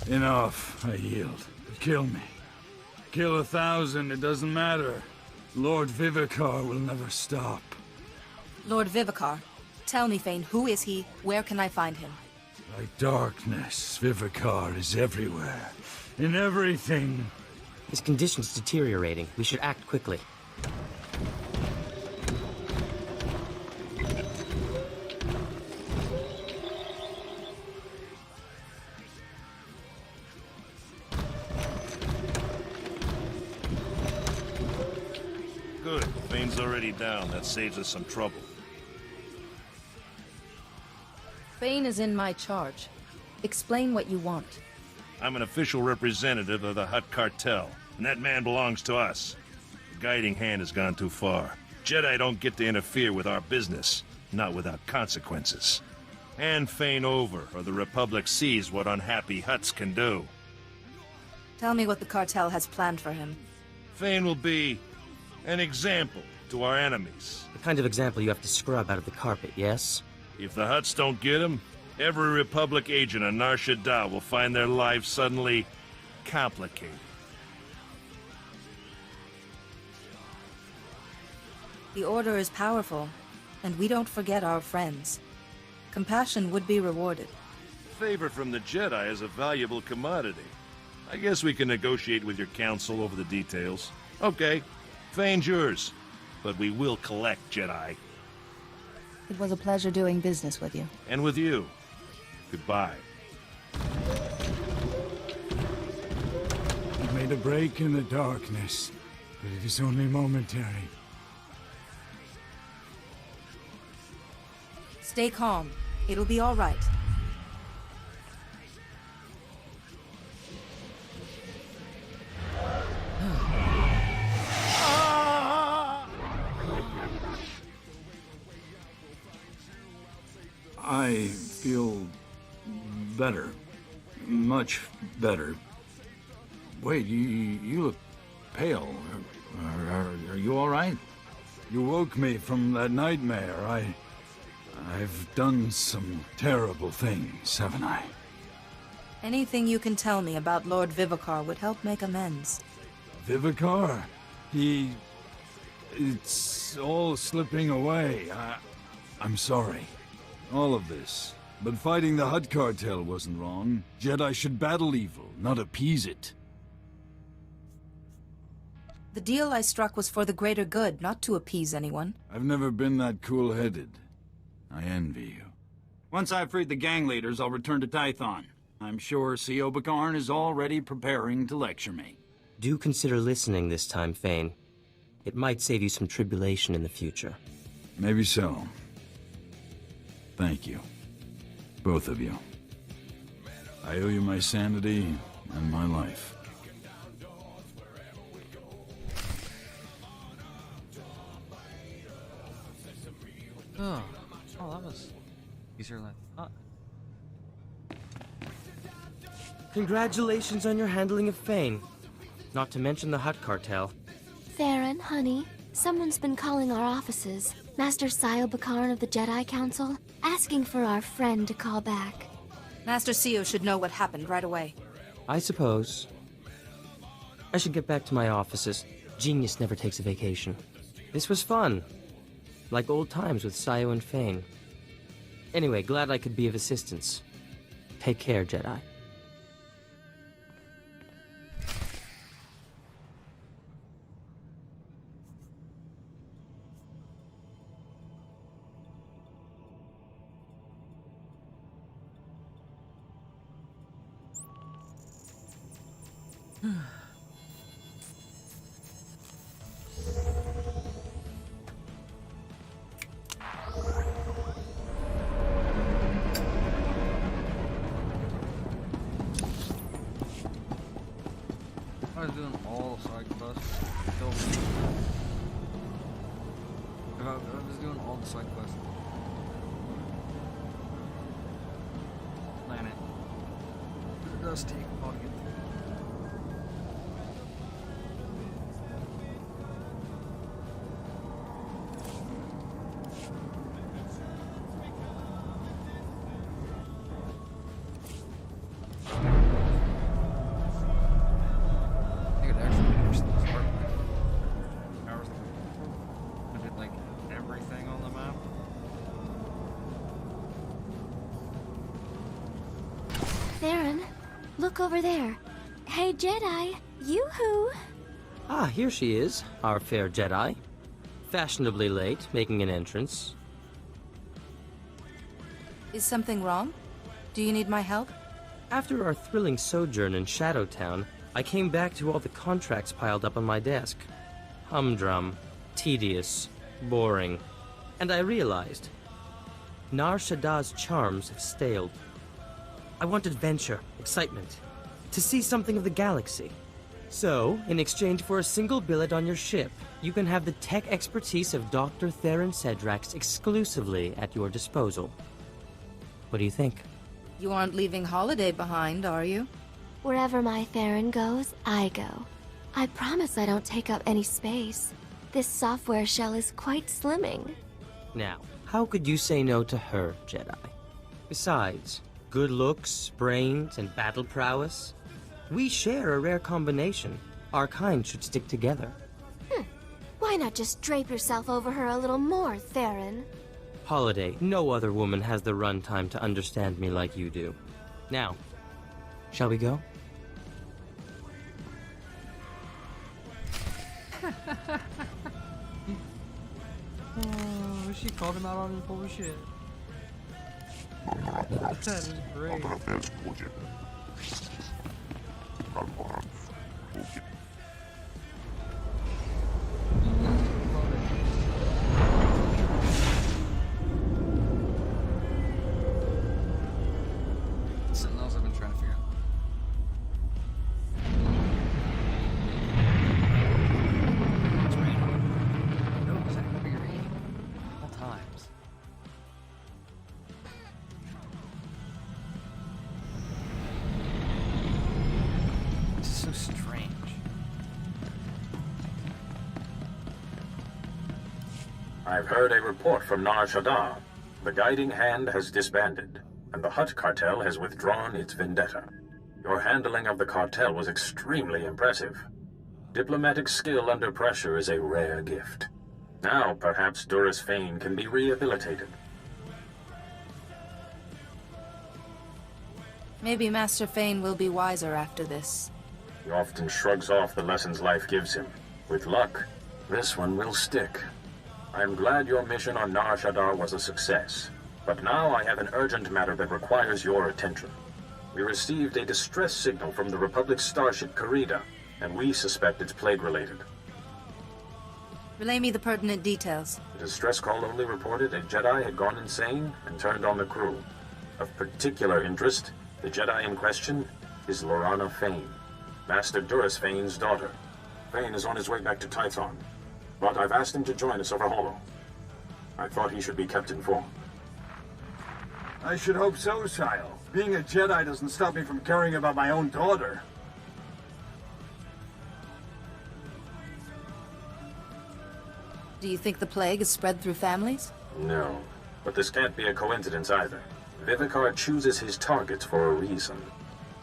Enough. I yield. Kill me. Kill 1,000, it doesn't matter. Lord Vivicar will never stop. Lord Vivicar, tell me, Fane, who is he? Where can I find him? Like darkness, Vivicar is everywhere. In everything. His condition's deteriorating. We should act quickly. Good. Fane's already down. That saves us some trouble. Fane is in my charge. Explain what you want. I'm an official representative of the Hutt Cartel, and that man belongs to us. The guiding hand has gone too far. Jedi don't get to interfere with our business, not without consequences. Hand Fane over, or the Republic sees what unhappy Hutts can do. Tell me what the cartel has planned for him. Fane will be an example to our enemies. The kind of example you have to scrub out of the carpet, yes? If the Hutts don't get him, every Republic agent on Nar Shadda will find their lives suddenly complicated. The Order is powerful, and we don't forget our friends. Compassion would be rewarded. Favor from the Jedi is a valuable commodity. I guess we can negotiate with your council over the details. Okay, Fane's yours, but we will collect, Jedi. It was a pleasure doing business with you. And with you. Goodbye. made a break in the darkness, but it is only momentary. Stay calm. It'll be all right. I feel better. Much better. Wait, you look pale. Are you all right? You woke me from that nightmare. I've done some terrible things, haven't I? Anything you can tell me about Lord Vivicar would help make amends. Vivicar? It's all slipping away. I'm sorry. All of this. But fighting the Hutt cartel wasn't wrong. Jedi should battle evil, not appease it. The deal I struck was for the greater good, not to appease anyone. I've never been that cool-headed. I envy you. Once I've freed the gang leaders, I'll return to Tython. I'm sure C.O. Bakarn is already preparing to lecture me. Do consider listening this time, Fane. It might save you some tribulation in the future. Maybe so. Thank you. Both of you. I owe you my sanity and my life. Oh, that was easier than I thought. Congratulations on your handling of Fane. Not to mention the Hutt cartel. Theron, honey, someone's been calling our offices. Master Sio Bakarn of the Jedi Council, asking for our friend to call back. Master Sio should know what happened right away. I suppose. I should get back to my offices. Genius never takes a vacation. This was fun. Like old times with Sio and Fane. Anyway, glad I could be of assistance. Take care, Jedi. I was doing all the side quests. I was doing all the side quests. Planet. It does take a while to get through. Theron, look over there. Hey, Jedi, yoo-hoo! Ah, here she is, our fair Jedi. Fashionably late, making an entrance. Is something wrong? Do you need my help? After our thrilling sojourn in Shadowtown, I came back to all the contracts piled up on my desk. Humdrum, tedious, boring. And I realized Nar Shadda's charms have staled. I want adventure, excitement, to see something of the galaxy. So, in exchange for a single billet on your ship, you can have the tech expertise of Dr. Theron Cedrax exclusively at your disposal. What do you think? You aren't leaving Holiday behind, are you? Wherever my Theron goes, I go. I promise I don't take up any space. This software shell is quite slimming. Now, how could you say no to her, Jedi? Besides, good looks, brains, and battle prowess? We share a rare combination. Our kind should stick together. Why not just drape yourself over her a little more, Theron? Holiday, no other woman has the runtime to understand me like you do. Now, shall we go? Oh, she called him out on his bullshit. That is great. I've heard a report from Nar Shadda. The Guiding Hand has disbanded, and the Hutt cartel has withdrawn its vendetta. Your handling of the cartel was extremely impressive. Diplomatic skill under pressure is a rare gift. Now, perhaps Duras Fane can be rehabilitated. Maybe Master Fane will be wiser after this. He often shrugs off the lessons life gives him. With luck, this one will stick. I'm glad your mission on Nar Shadda was a success, but now I have an urgent matter that requires your attention. We received a distress signal from the Republic's starship Karida, and we suspect it's plague-related. Relay me the pertinent details. The distress call only reported a Jedi had gone insane and turned on the crew. Of particular interest, the Jedi in question is Lorana Fane, Master Duras Fane's daughter. Fane is on his way back to Tython, but I've asked him to join us over Holo. I thought he should be kept informed. I should hope so, Sile. Being a Jedi doesn't stop me from caring about my own daughter. Do you think the plague is spread through families? No, but this can't be a coincidence either. Vivicar chooses his targets for a reason.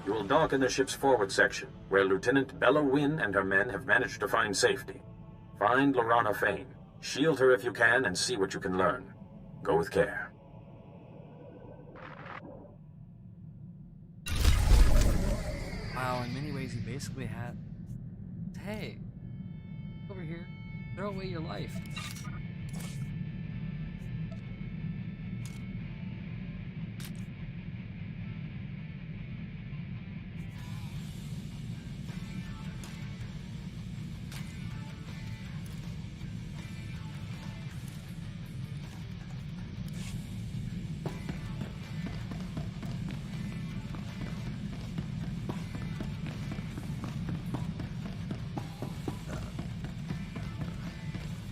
You will dock in the ship's forward section, where Lieutenant Bella Wynn and her men have managed to find safety. Find Lorana Fane, shield her if you can, and see what you can learn. Go with care. Wow, in many ways he basically had... Hey, over here, throw away your life.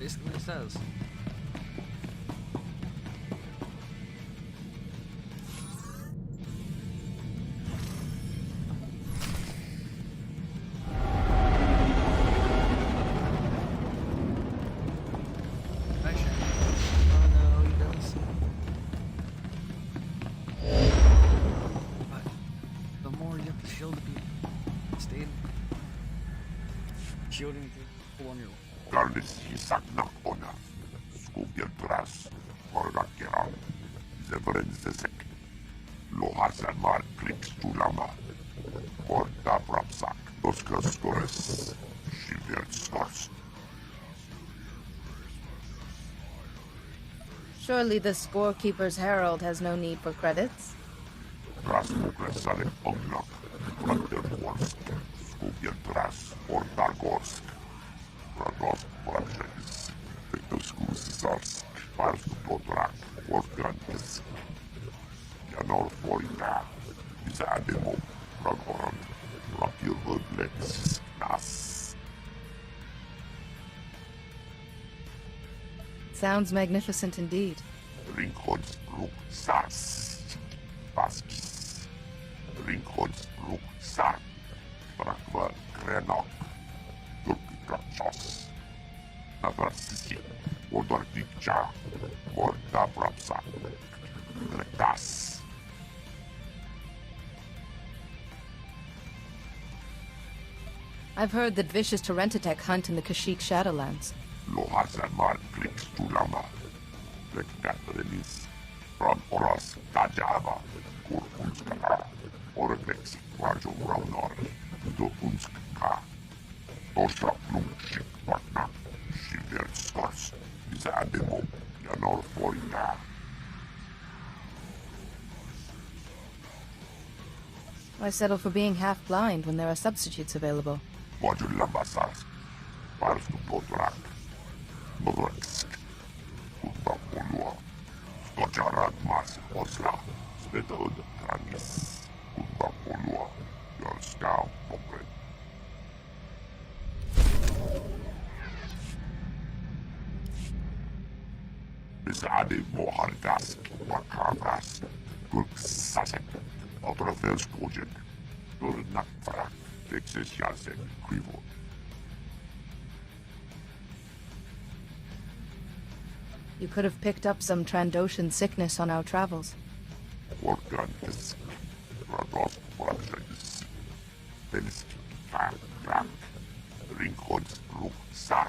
Basically, it says. Shielding to pull on your Garnis hisaknak ona. Skubiel tras. Orgakeran. Zevren zezek. Lohasan mal kliks tulama. Orta prapsak. Oskar skores. Shiver skors. Surely the scorekeeper's herald has no need for credits. Rasmukresale ognak. Randerworsk. Skubiel tras. Ortargorsk. Rados Brabshenis. Petoskus Zarsk. Pars Potrak. Organtisk. Janor Forina. Izademo. Ragoran. Rapir Odlex. Nas. Sounds magnificent indeed. Rinkhons Ruk Sas. Baskis. Rinkhons Ruk Sar. Brakva Krenok. Turkikachos. Navrasisi. Odortikcha. Morda Brapsa. Retas. I've heard that vicious Torrentatek hunt in the Kashyyyk Shadowlands. Lohasamal Klix Tulama. Rekatrenis. From Oras Tajava. Kurkunskaka. Orvex Rajo Raunor. Do Unskaka. Tosha Plumshik Patna. Shiver Stars. Izademo. Yanor Forina. Why settle for being half blind when there are substitutes available? Modulambasas. Parstu Potrak. Modorsk. Utapolua. Stocharat Mas Osla. Spetod Trangis. Utapolua. Yorska Pokret. Bizade Mohardask. Wakavras. Kurk Sasek. Autofels Project. Nakfrak. Texas Yasek. Quivo. You could have picked up some Trandoshan sickness on our travels. Organes, Rados, Organes, Denis, Ram, Rincons, Luke, Sam.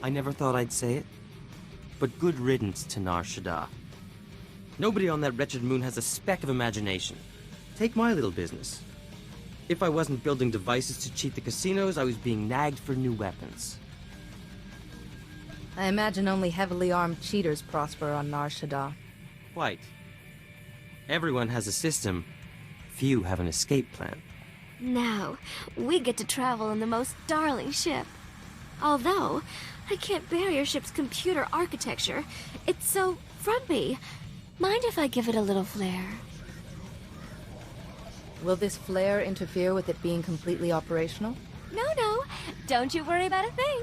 I never thought I'd say it, but good riddance to Nar Shadda. Nobody on that wretched moon has a speck of imagination. Take my little business. If I wasn't building devices to cheat the casinos, I was being nagged for new weapons. I imagine only heavily armed cheaters prosper on Nar Shadda. Quite. Everyone has a system. Few have an escape plan. Now, we get to travel in the most darling ship. Although, I can't bear your ship's computer architecture. It's so frumpy. Mind if I give it a little flair? Will this flare interfere with it being completely operational? No. Don't you worry about a thing.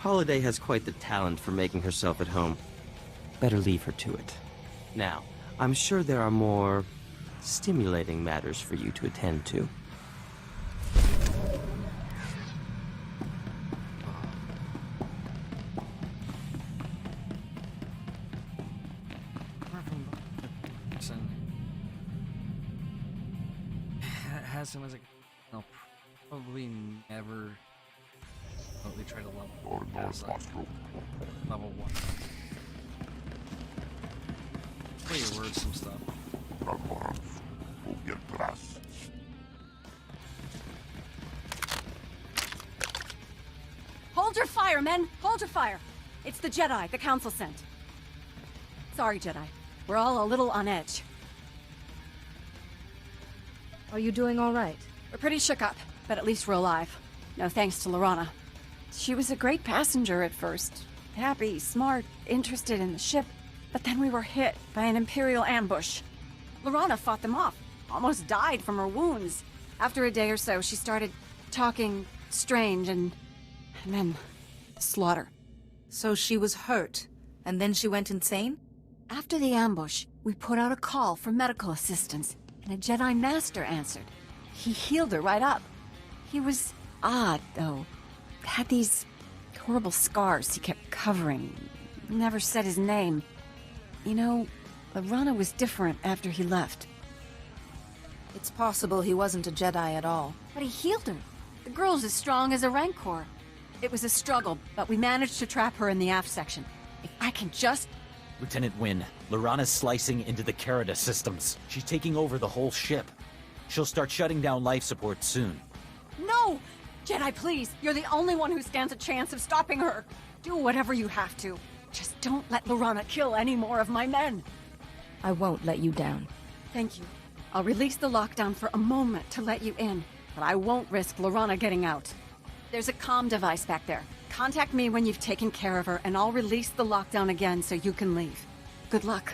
Holiday has quite the talent for making herself at home. Better leave her to it. Now, I'm sure there are more stimulating matters for you to attend to. Has him as a... I'll probably never remotely try to level past, like, level 1. Play your words, some stuff. Hold your fire, men! Hold your fire! It's the Jedi the Council sent. Sorry, Jedi. We're all a little on edge. Are you doing all right? We're pretty shook up, but at least we're alive. No thanks to Lorana. She was a great passenger at first. Happy, smart, interested in the ship. But then we were hit by an Imperial ambush. Lorana fought them off. Almost died from her wounds. After a day or so, she started talking strange and then slaughter. So she was hurt, and then she went insane? After the ambush, we put out a call for medical assistance, and a Jedi Master answered. He healed her right up. He was odd, though. Had these horrible scars he kept covering. Never said his name. You know, Lorana was different after he left. It's possible he wasn't a Jedi at all. But he healed her. The girl's as strong as a Rancor. It was a struggle, but we managed to trap her in the aft section. If I can just... Lieutenant Wynn, Lorana's slicing into the Carida systems. She's taking over the whole ship. She'll start shutting down life support soon. No! Jedi, please! You're the only one who stands a chance of stopping her! Do whatever you have to. Just don't let Lorana kill any more of my men! I won't let you down. Thank you. I'll release the lockdown for a moment to let you in, but I won't risk Lorana getting out. There's a comm device back there. Contact me when you've taken care of her, and I'll release the lockdown again so you can leave. Good luck.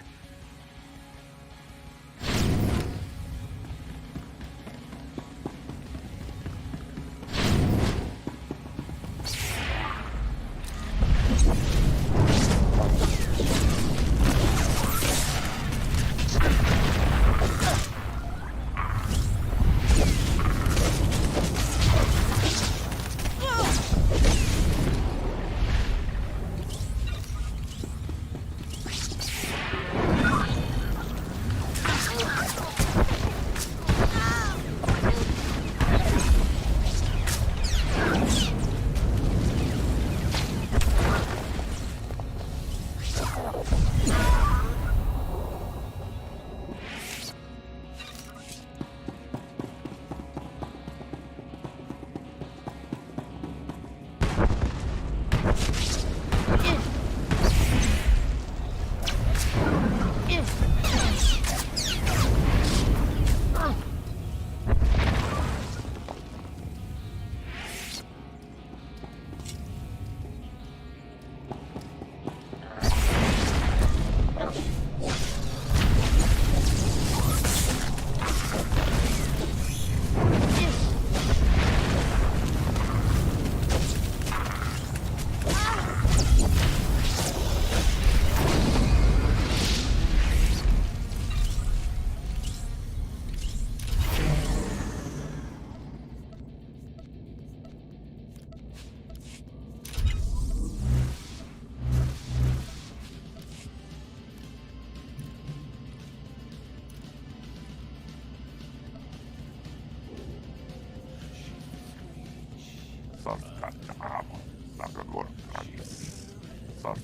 Can't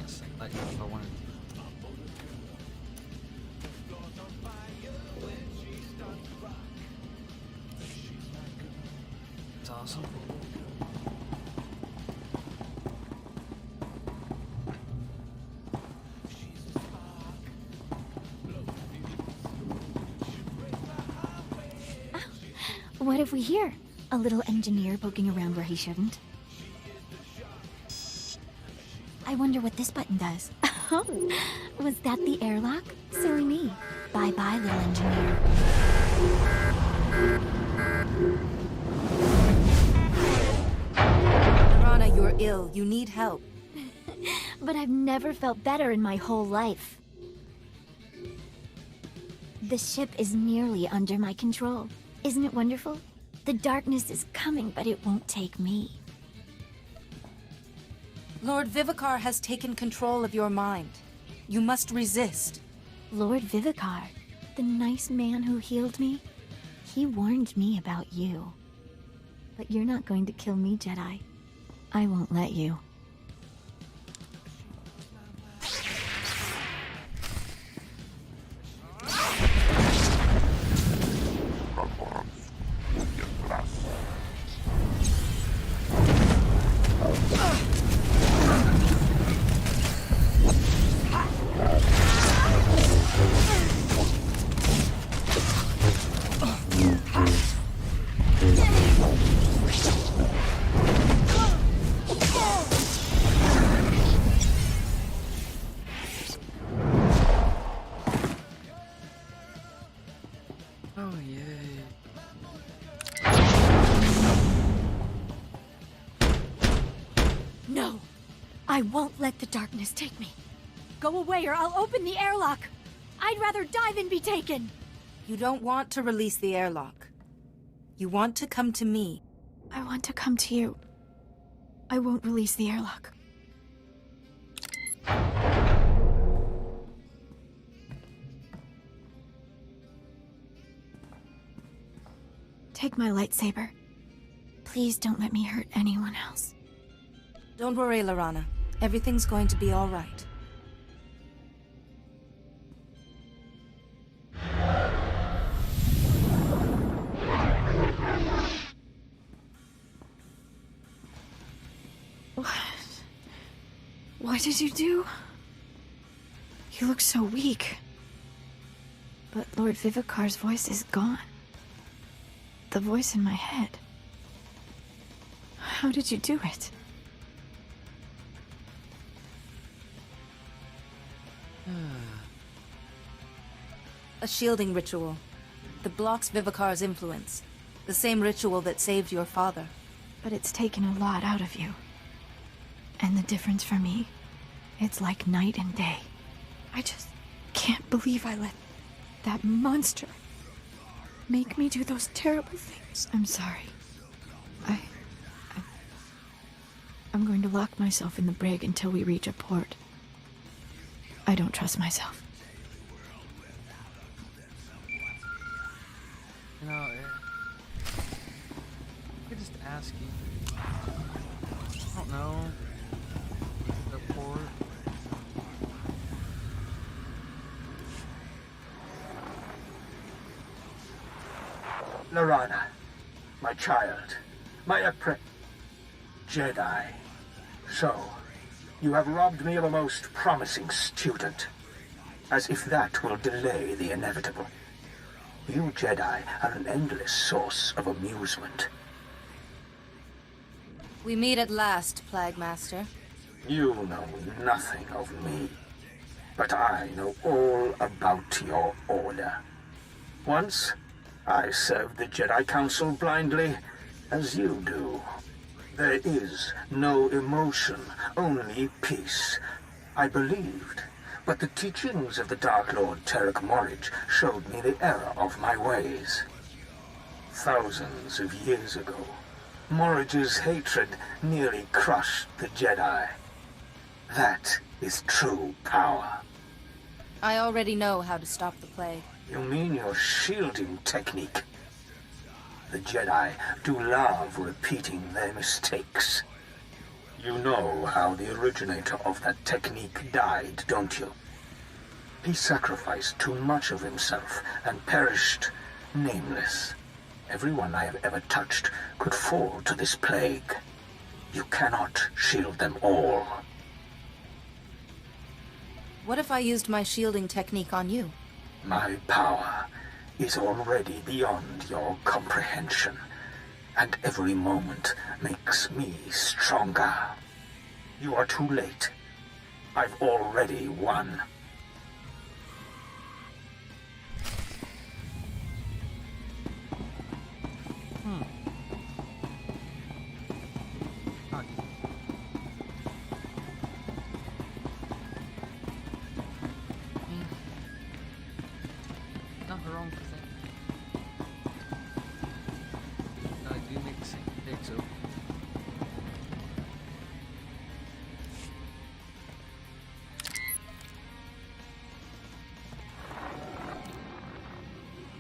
say that if I wanted. It's awesome. What have we here? A little engineer poking around where he shouldn't. I wonder what this button does. Was that the airlock? Silly me. Bye-bye, little engineer. Rana, you're ill. You need help. But I've never felt better in my whole life. The ship is nearly under my control. Isn't it wonderful? The darkness is coming, but it won't take me. Lord Vivicar has taken control of your mind. You must resist. Lord Vivicar, the nice man who healed me, he warned me about you. But you're not going to kill me, Jedi. I won't let you. Oh, yay. No! I won't let the darkness take me. Go away or I'll open the airlock! I'd rather die than be taken! You don't want to release the airlock. You want to come to me. I want to come to you. I won't release the airlock. Take my lightsaber. Please don't let me hurt anyone else. Don't worry, Lorana. Everything's going to be all right. What did you do? You look so weak. But Lord Vivicar's voice is gone. The voice in my head. How did you do it? A shielding ritual. That blocks Vivicar's influence. The same ritual that saved your father. But it's taken a lot out of you. And the difference for me, it's like night and day. I just can't believe I let that monster make me do those terrible things. I'm sorry. I'm going to lock myself in the brig until we reach a port. I don't trust myself. You know, I could just ask you. I don't know. The port. Lorana, my child, my Jedi. So, you have robbed me of a most promising student. As if that will delay the inevitable. You Jedi are an endless source of amusement. We meet at last, Plague Master. You know nothing of me, but I know all about your order. Once, I served the Jedi Council blindly, as you do. There is no emotion, only peace. I believed, but the teachings of the Dark Lord Terek Morridge showed me the error of my ways. Thousands of years ago, Morridge's hatred nearly crushed the Jedi. That is true power. I already know how to stop the plague. You mean your shielding technique? The Jedi do love repeating their mistakes. You know how the originator of that technique died, don't you? He sacrificed too much of himself and perished nameless. Everyone I have ever touched could fall to this plague. You cannot shield them all. What if I used my shielding technique on you? My power is already beyond your comprehension, and every moment makes me stronger. You are too late. I've already won. Not her own thing. I do make the same mistake, so.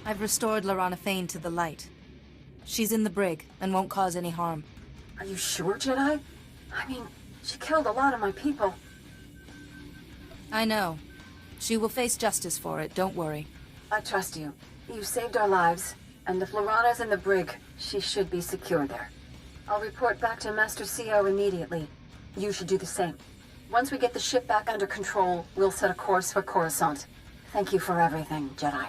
I've restored Lorana Thane to the light. She's in the brig and won't cause any harm. Are you sure, Jedi? I mean, she killed a lot of my people. I know. She will face justice for it, don't worry. I trust you. You saved our lives, and if Lorana's in the brig, she should be secure there. I'll report back to Master CO immediately. You should do the same. Once we get the ship back under control, we'll set a course for Coruscant. Thank you for everything, Jedi.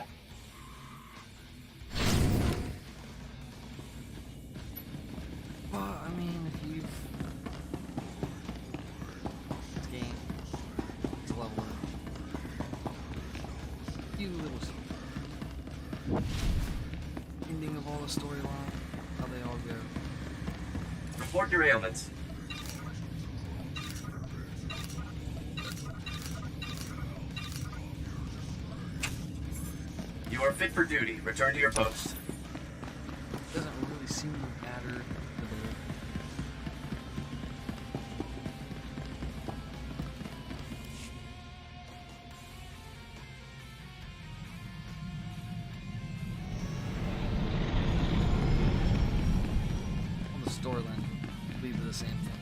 Well, I mean, if you've... This game is level a few little stuff. Ending of all the storyline, how they all go. Report your ailments. You are fit for duty. Return to your post. Doesn't really seem to matter to the... On the storyline, leave it the same thing.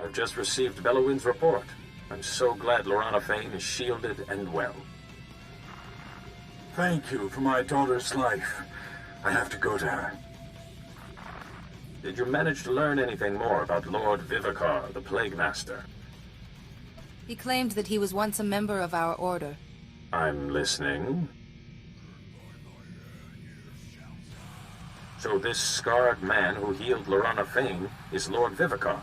I've just received Bellowin's report. I'm so glad Lorana Thane is shielded and well. Thank you for my daughter's life. I have to go to her. Did you manage to learn anything more about Lord Vivicar, the Plague Master? He claimed that he was once a member of our order. I'm listening. So this scarred man who healed Lorana Thane is Lord Vivicar.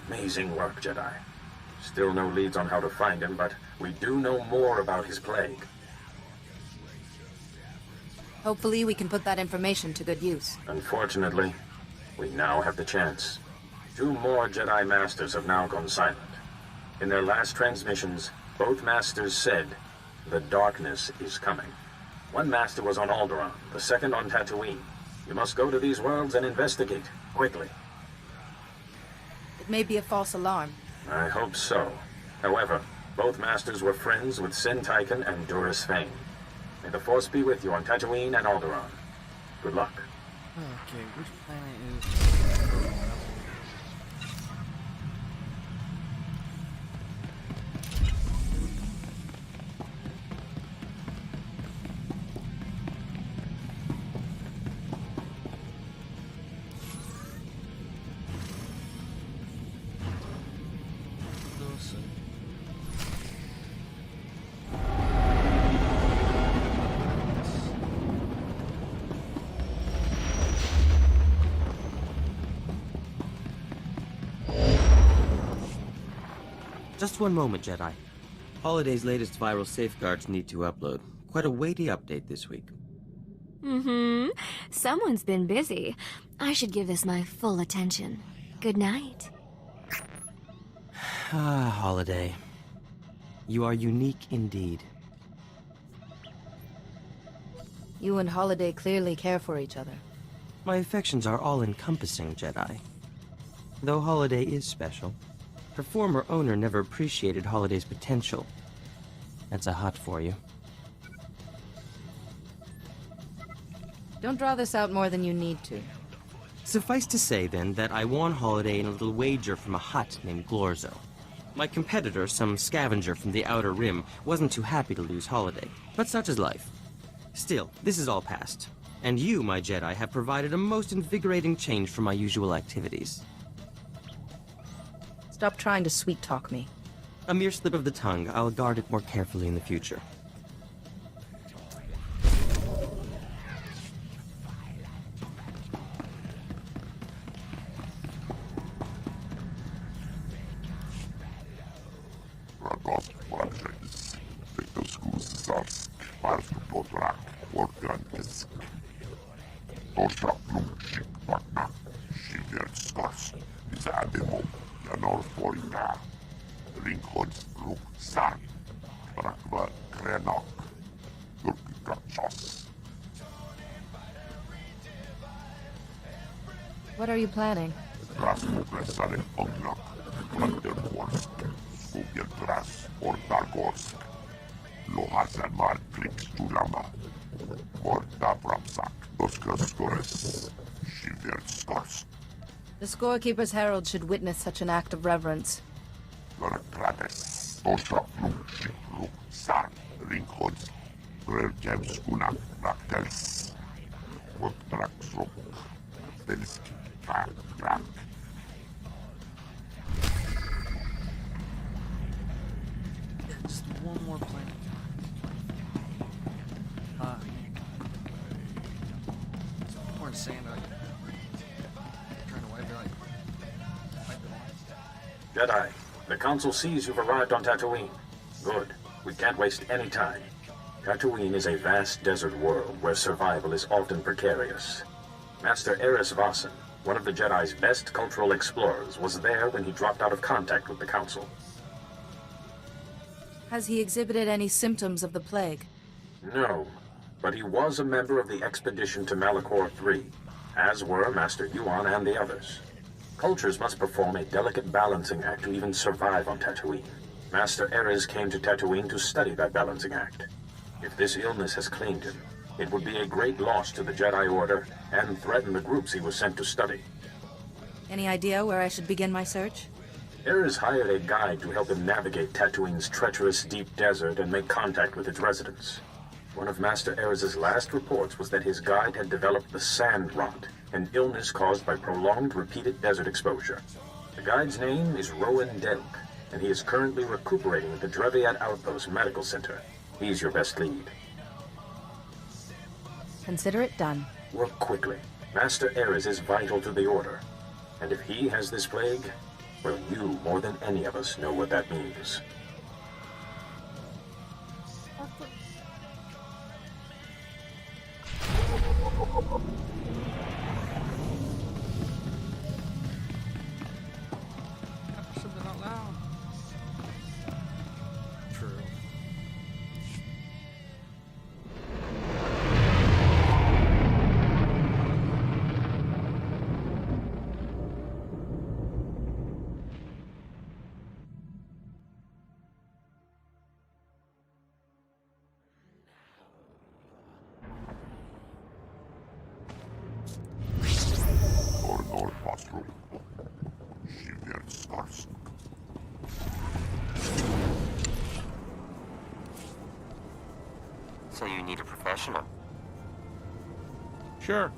Amazing work, Jedi. Still no leads on how to find him, but we do know more about his plague. Hopefully we can put that information to good use. Unfortunately, we now have the chance. 2 more Jedi Masters have now gone silent. In their last transmissions, both Masters said, "The darkness is coming." One Master was on Alderaan, the second on Tatooine. You must go to these worlds and investigate, quickly. It may be a false alarm. I hope so. However, both Masters were friends with Sin Tychon and Duras Fane. May the Force be with you on Tatooine and Alderaan. Good luck. Okay, which planet is... Just one moment, Jedi. Holiday's latest viral safeguards need to upload. Quite a weighty update this week. Mm-hmm. Someone's been busy. I should give this my full attention. Good night. Ah, Holiday. You are unique indeed. You and Holiday clearly care for each other. My affections are all-encompassing, Jedi. Though Holiday is special, her former owner never appreciated Holiday's potential. That's a hut for you. Don't draw this out more than you need to. Suffice to say, then, that I won Holiday in a little wager from a hut named Glorzo. My competitor, some scavenger from the Outer Rim, wasn't too happy to lose Holiday, but such is life. Still, this is all past, and you, my Jedi, have provided a most invigorating change from my usual activities. Stop trying to sweet-talk me. A mere slip of the tongue. I'll guard it more carefully in the future. What are you planning? The Scorekeeper's Herald should witness such an act of reverence. Just one more planet. It's more insane, like, trying to wipe it, wipe it off. Jedi, the Council sees you've arrived on Tatooine. Good. We can't waste any time. Tatooine is a vast desert world where survival is often precarious. Master Eris Vossen, one of the Jedi's best cultural explorers, was there when he dropped out of contact with the Council. Has he exhibited any symptoms of the plague? No, but he was a member of the expedition to Malachor III, as were Master Yuan and the others. Cultures must perform a delicate balancing act to even survive on Tatooine. Master Eris came to Tatooine to study that balancing act. If this illness has claimed him, it would be a great loss to the Jedi Order and threaten the groups he was sent to study. Any idea where I should begin my search? Eris hired a guide to help him navigate Tatooine's treacherous deep desert and make contact with its residents. One of Master Eris's last reports was that his guide had developed the sand rot, an illness caused by prolonged repeated desert exposure. The guide's name is Rowan Delk, and he is currently recuperating at the Dreviat Outpost Medical Center. He's your best lead. Consider it done. Work quickly. Master Eris is vital to the Order. And if he has this plague, well, you, more than any of us, know what that means. Something out loud. True. So you need a professional? Sure.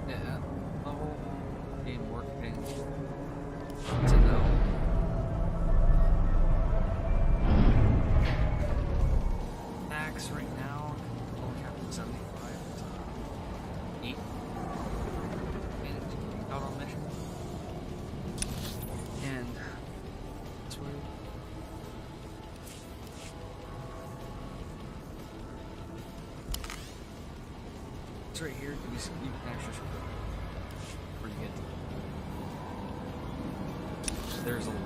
Yeah, level, game working. To know. Max right now, only Captain 75. 8. Out on mission. And that's where it's right here. You can actually forget. There's a lot.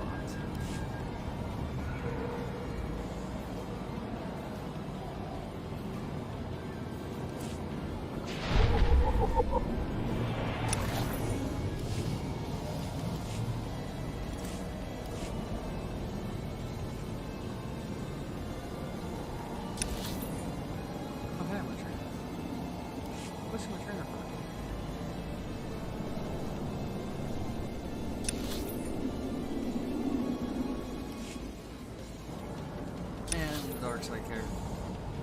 dark side character,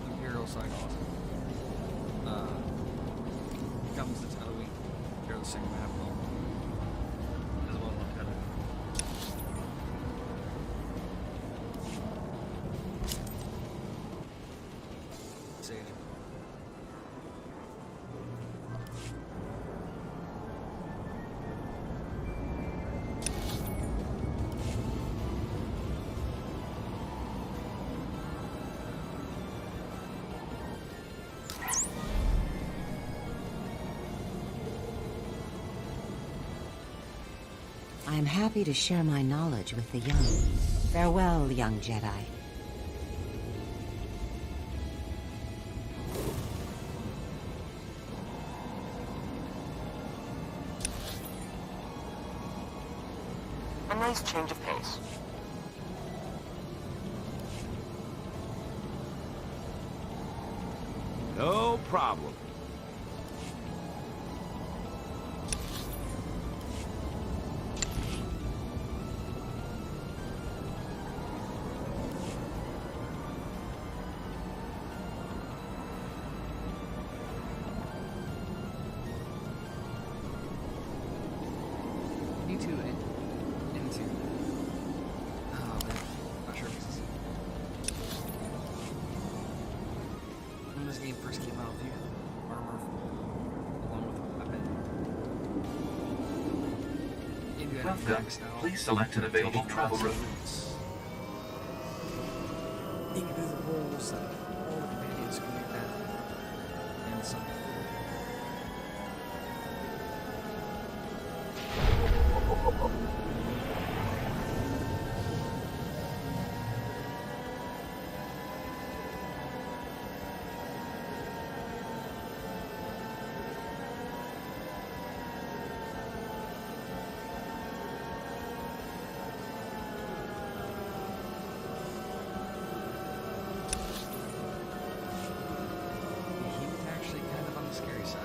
Imperial Cyclops. Comes to Tatooine, share the same map home, as well as Tatooine. Sage. I am happy to share my knowledge with the young. Farewell, young Jedi. A nice change of pace. No problem. into oh man, not sure if this is when this game first came out, you had armor along with a weapon. Maybe I Welcome. Please select an available travel route. You can do the whole setup. All the companions can do that. And some. Scary side.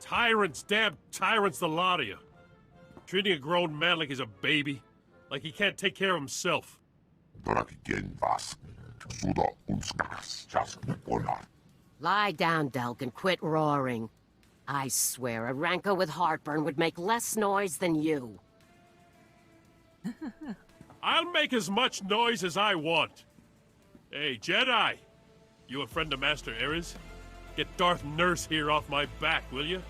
Tyrants, damn tyrants, the lot of you. Treating a grown man like he's a baby. Like he can't take care of himself. Lie down, Delk, and quit roaring. I swear, a rancor with heartburn would make less noise than you. I'll make as much noise as I want. Hey, Jedi! You a friend of Master Ares? Get Darth Nurse here off my back, will you?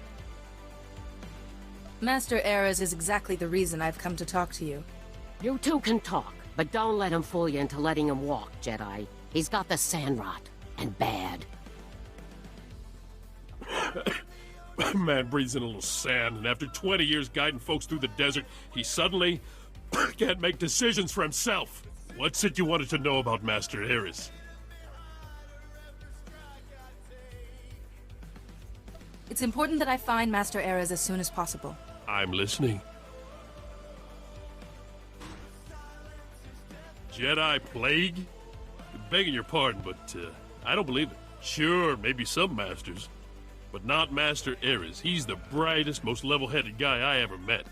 Master Ares is exactly the reason I've come to talk to you. You two can talk, but don't let him fool you into letting him walk, Jedi. He's got the sand rot, and bad. Man breathes in a little sand, and after 20 years guiding folks through the desert, he suddenly can't make decisions for himself. What's it you wanted to know about Master Ares? It's important that I find Master Ares as soon as possible. I'm listening. Jedi plague? Begging your pardon, but I don't believe it. Sure, maybe some masters. But not Master Ares. He's the brightest, most level-headed guy I ever met.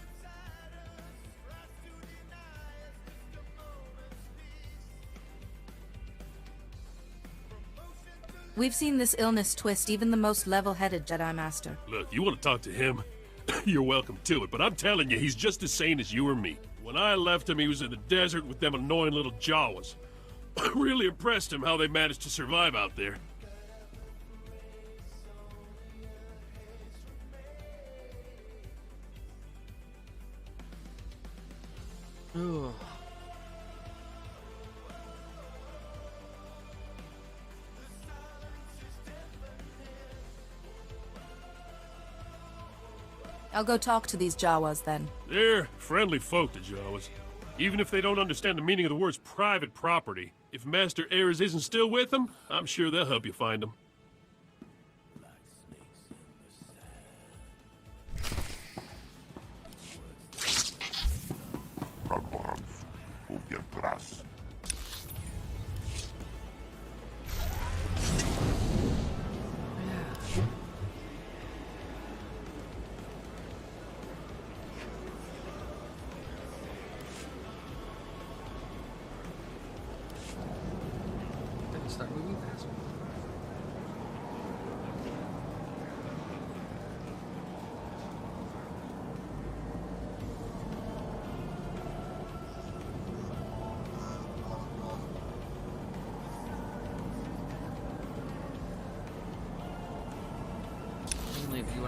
We've seen this illness twist even the most level-headed Jedi Master. Look, you want to talk to him? You're welcome to it, but I'm telling you, he's just as sane as you or me. When I left him, he was in the desert with them annoying little Jawas. Really impressed him how they managed to survive out there. Ugh. I'll go talk to these Jawas then. They're friendly folk, the Jawas. Even if they don't understand the meaning of the words private property, if Master Ares isn't still with them, I'm sure they'll help you find them.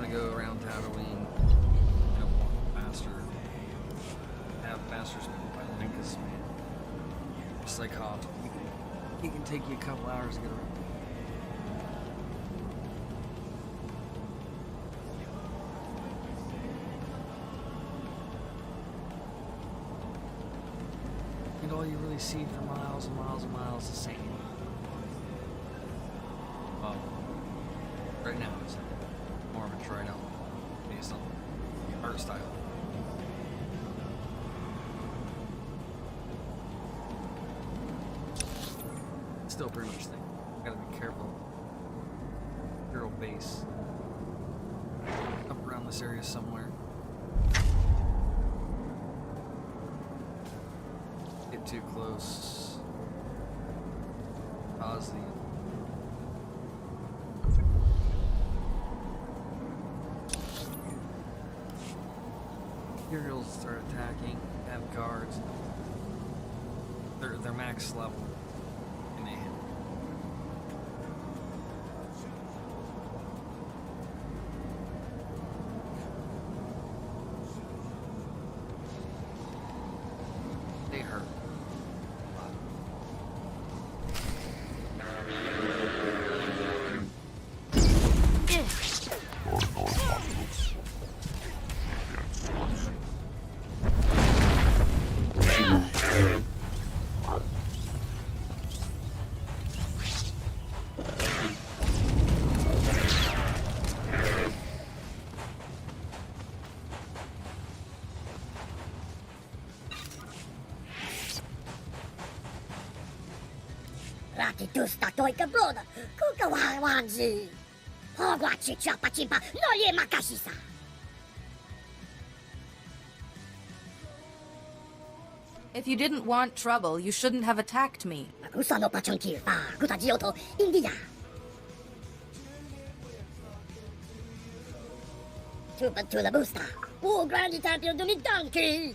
to go around Tatooine, walk faster, have faster speed piloting, because just like Hoth, he can take you a couple hours to get around. And all you really see for miles and miles and miles is sand. Well, right now it's more of a try out based on art style. Still pretty much thing. Gotta be careful. Hero base up around this area somewhere. Get too close. Cause the Imperials start attacking, have guards. They're max level. And they hit. They hurt. Ratidusta toika broda, kuka wanzi. Hogwa chichapa chimpa, no ye makashisa. If you didn't want trouble, you shouldn't have attacked me. Usano pachonki pa, gutagioto, India. Tuba to the booster. Oh, Granny Tapio to me donkey.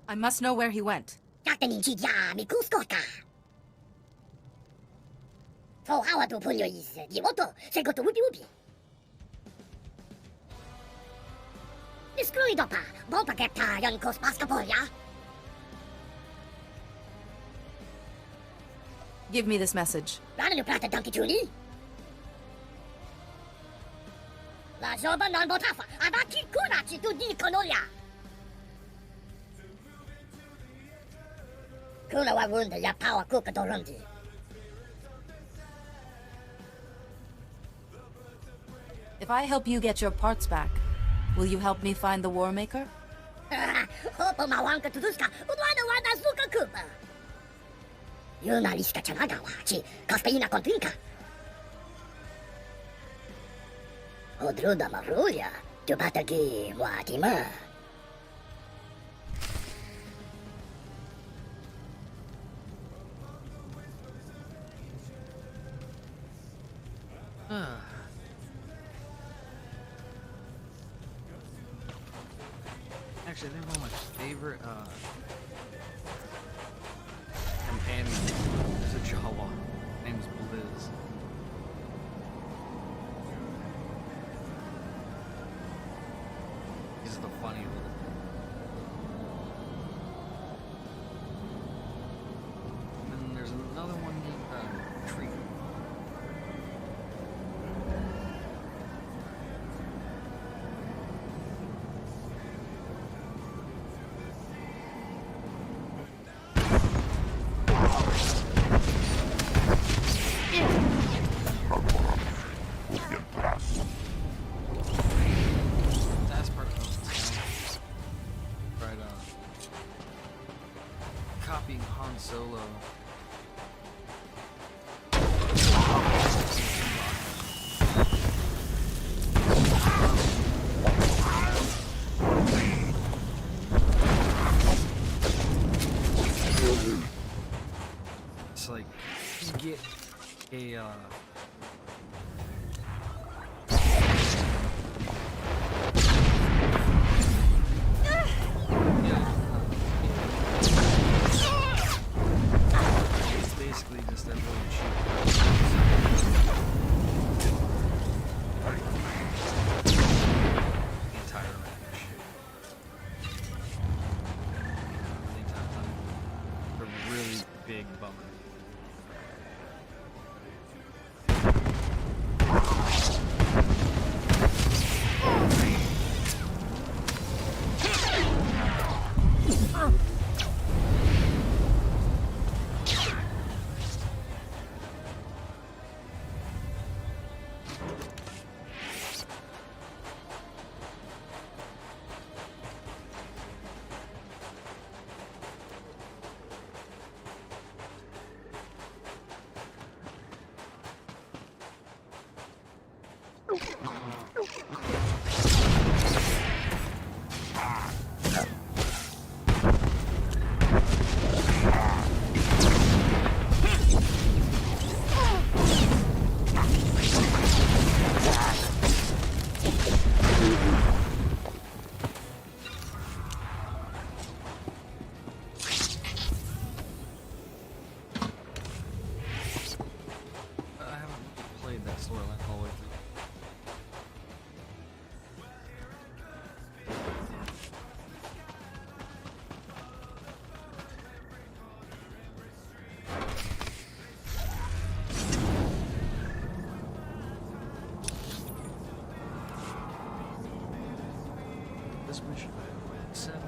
I must know where he went. Captain Chidia, mi kuskoka. So how to pull your is, Dimoto, say go to whoopie whoopie. Screw it up, don't forget yon kos paskaporia. Give me this message. Rana you plata donkey tuli. La joba non botafa, abaki kurachi to di konolia. Kula wa wunda ya power cook dorundi. If I help you get your parts back, will you help me find the War Maker? Hopo mawanka tuduska, udwana wada suka kuba. Yuna liska chanaga wachi, kaspeina kontinka. Odruda maruya, tu batagi watima. Actually, they're one of my favorite companions. There's a Jawa. His name's Blizz. He's the funny little thing. And then there's another one named Tree. That's part of the right, copying Han Solo. It's like you get a this mission. 7.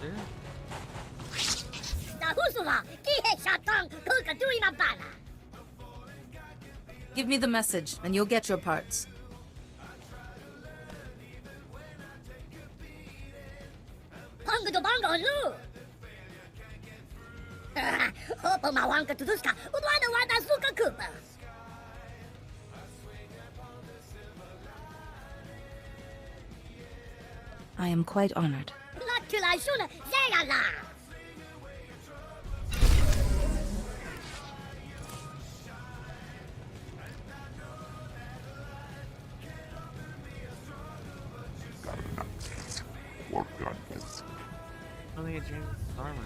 There. Give me the message, and you'll get your parts. Pongo bongo lu. Opo małanka tuduska, udłada łada suka kupa. I am quite honored. Not till I shuna zayala. Work on this. I think it's James' armor.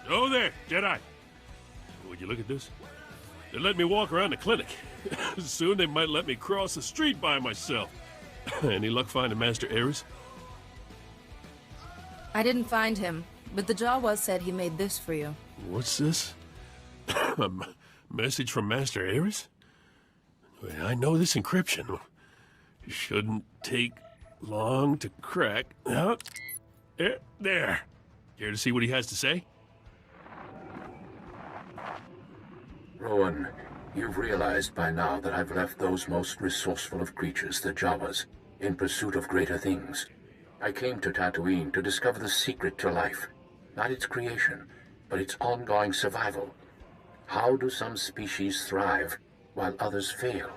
Oh there, Jedi. Would you look at this? They let me walk around the clinic. Soon they might let me cross the street by myself. Any luck finding Master Ares? I didn't find him, but the Jawas said he made this for you. What's this? A message from Master Ares? I know this encryption. Shouldn't take long to crack. Oh, there. Care to see what he has to say? Rowan, you've realized by now that I've left those most resourceful of creatures, the Jawas, in pursuit of greater things. I came to Tatooine to discover the secret to life. Not its creation, but its ongoing survival. How do some species thrive while others fail?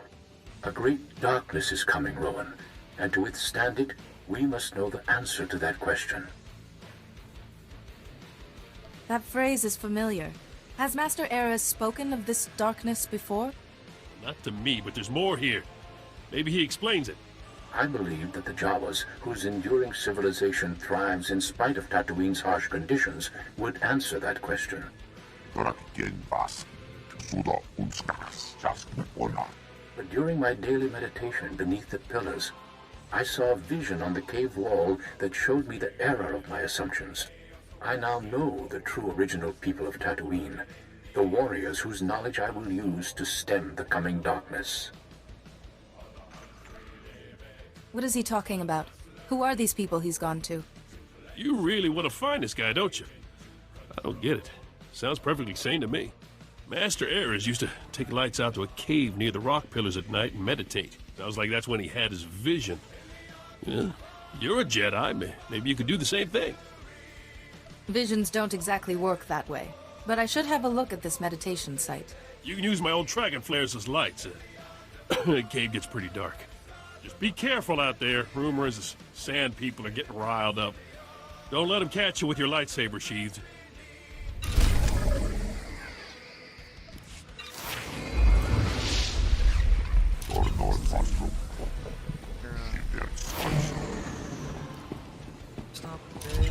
A great darkness is coming, Rowan, and to withstand it, we must know the answer to that question. That phrase is familiar. Has Master Ares spoken of this darkness before? Not to me, but there's more here. Maybe he explains it. I believe that the Jawas, whose enduring civilization thrives in spite of Tatooine's harsh conditions, would answer that question. But during my daily meditation beneath the pillars, I saw a vision on the cave wall that showed me the error of my assumptions. I now know the true original people of Tatooine, the warriors whose knowledge I will use to stem the coming darkness. What is he talking about? Who are these people he's gone to? You really want to find this guy, don't you? I don't get it. Sounds perfectly sane to me. Master Ares used to take lights out to a cave near the rock pillars at night and meditate. Sounds like that's when he had his vision. Yeah, you're a Jedi. Maybe you could do the same thing. Visions don't exactly work that way, but I should have a look at this meditation site. You can use my old dragon flares as lights. The cave gets pretty dark. Just be careful out there. Rumor is the sand people are getting riled up. Don't let them catch you with your lightsaber sheathed. Stop there.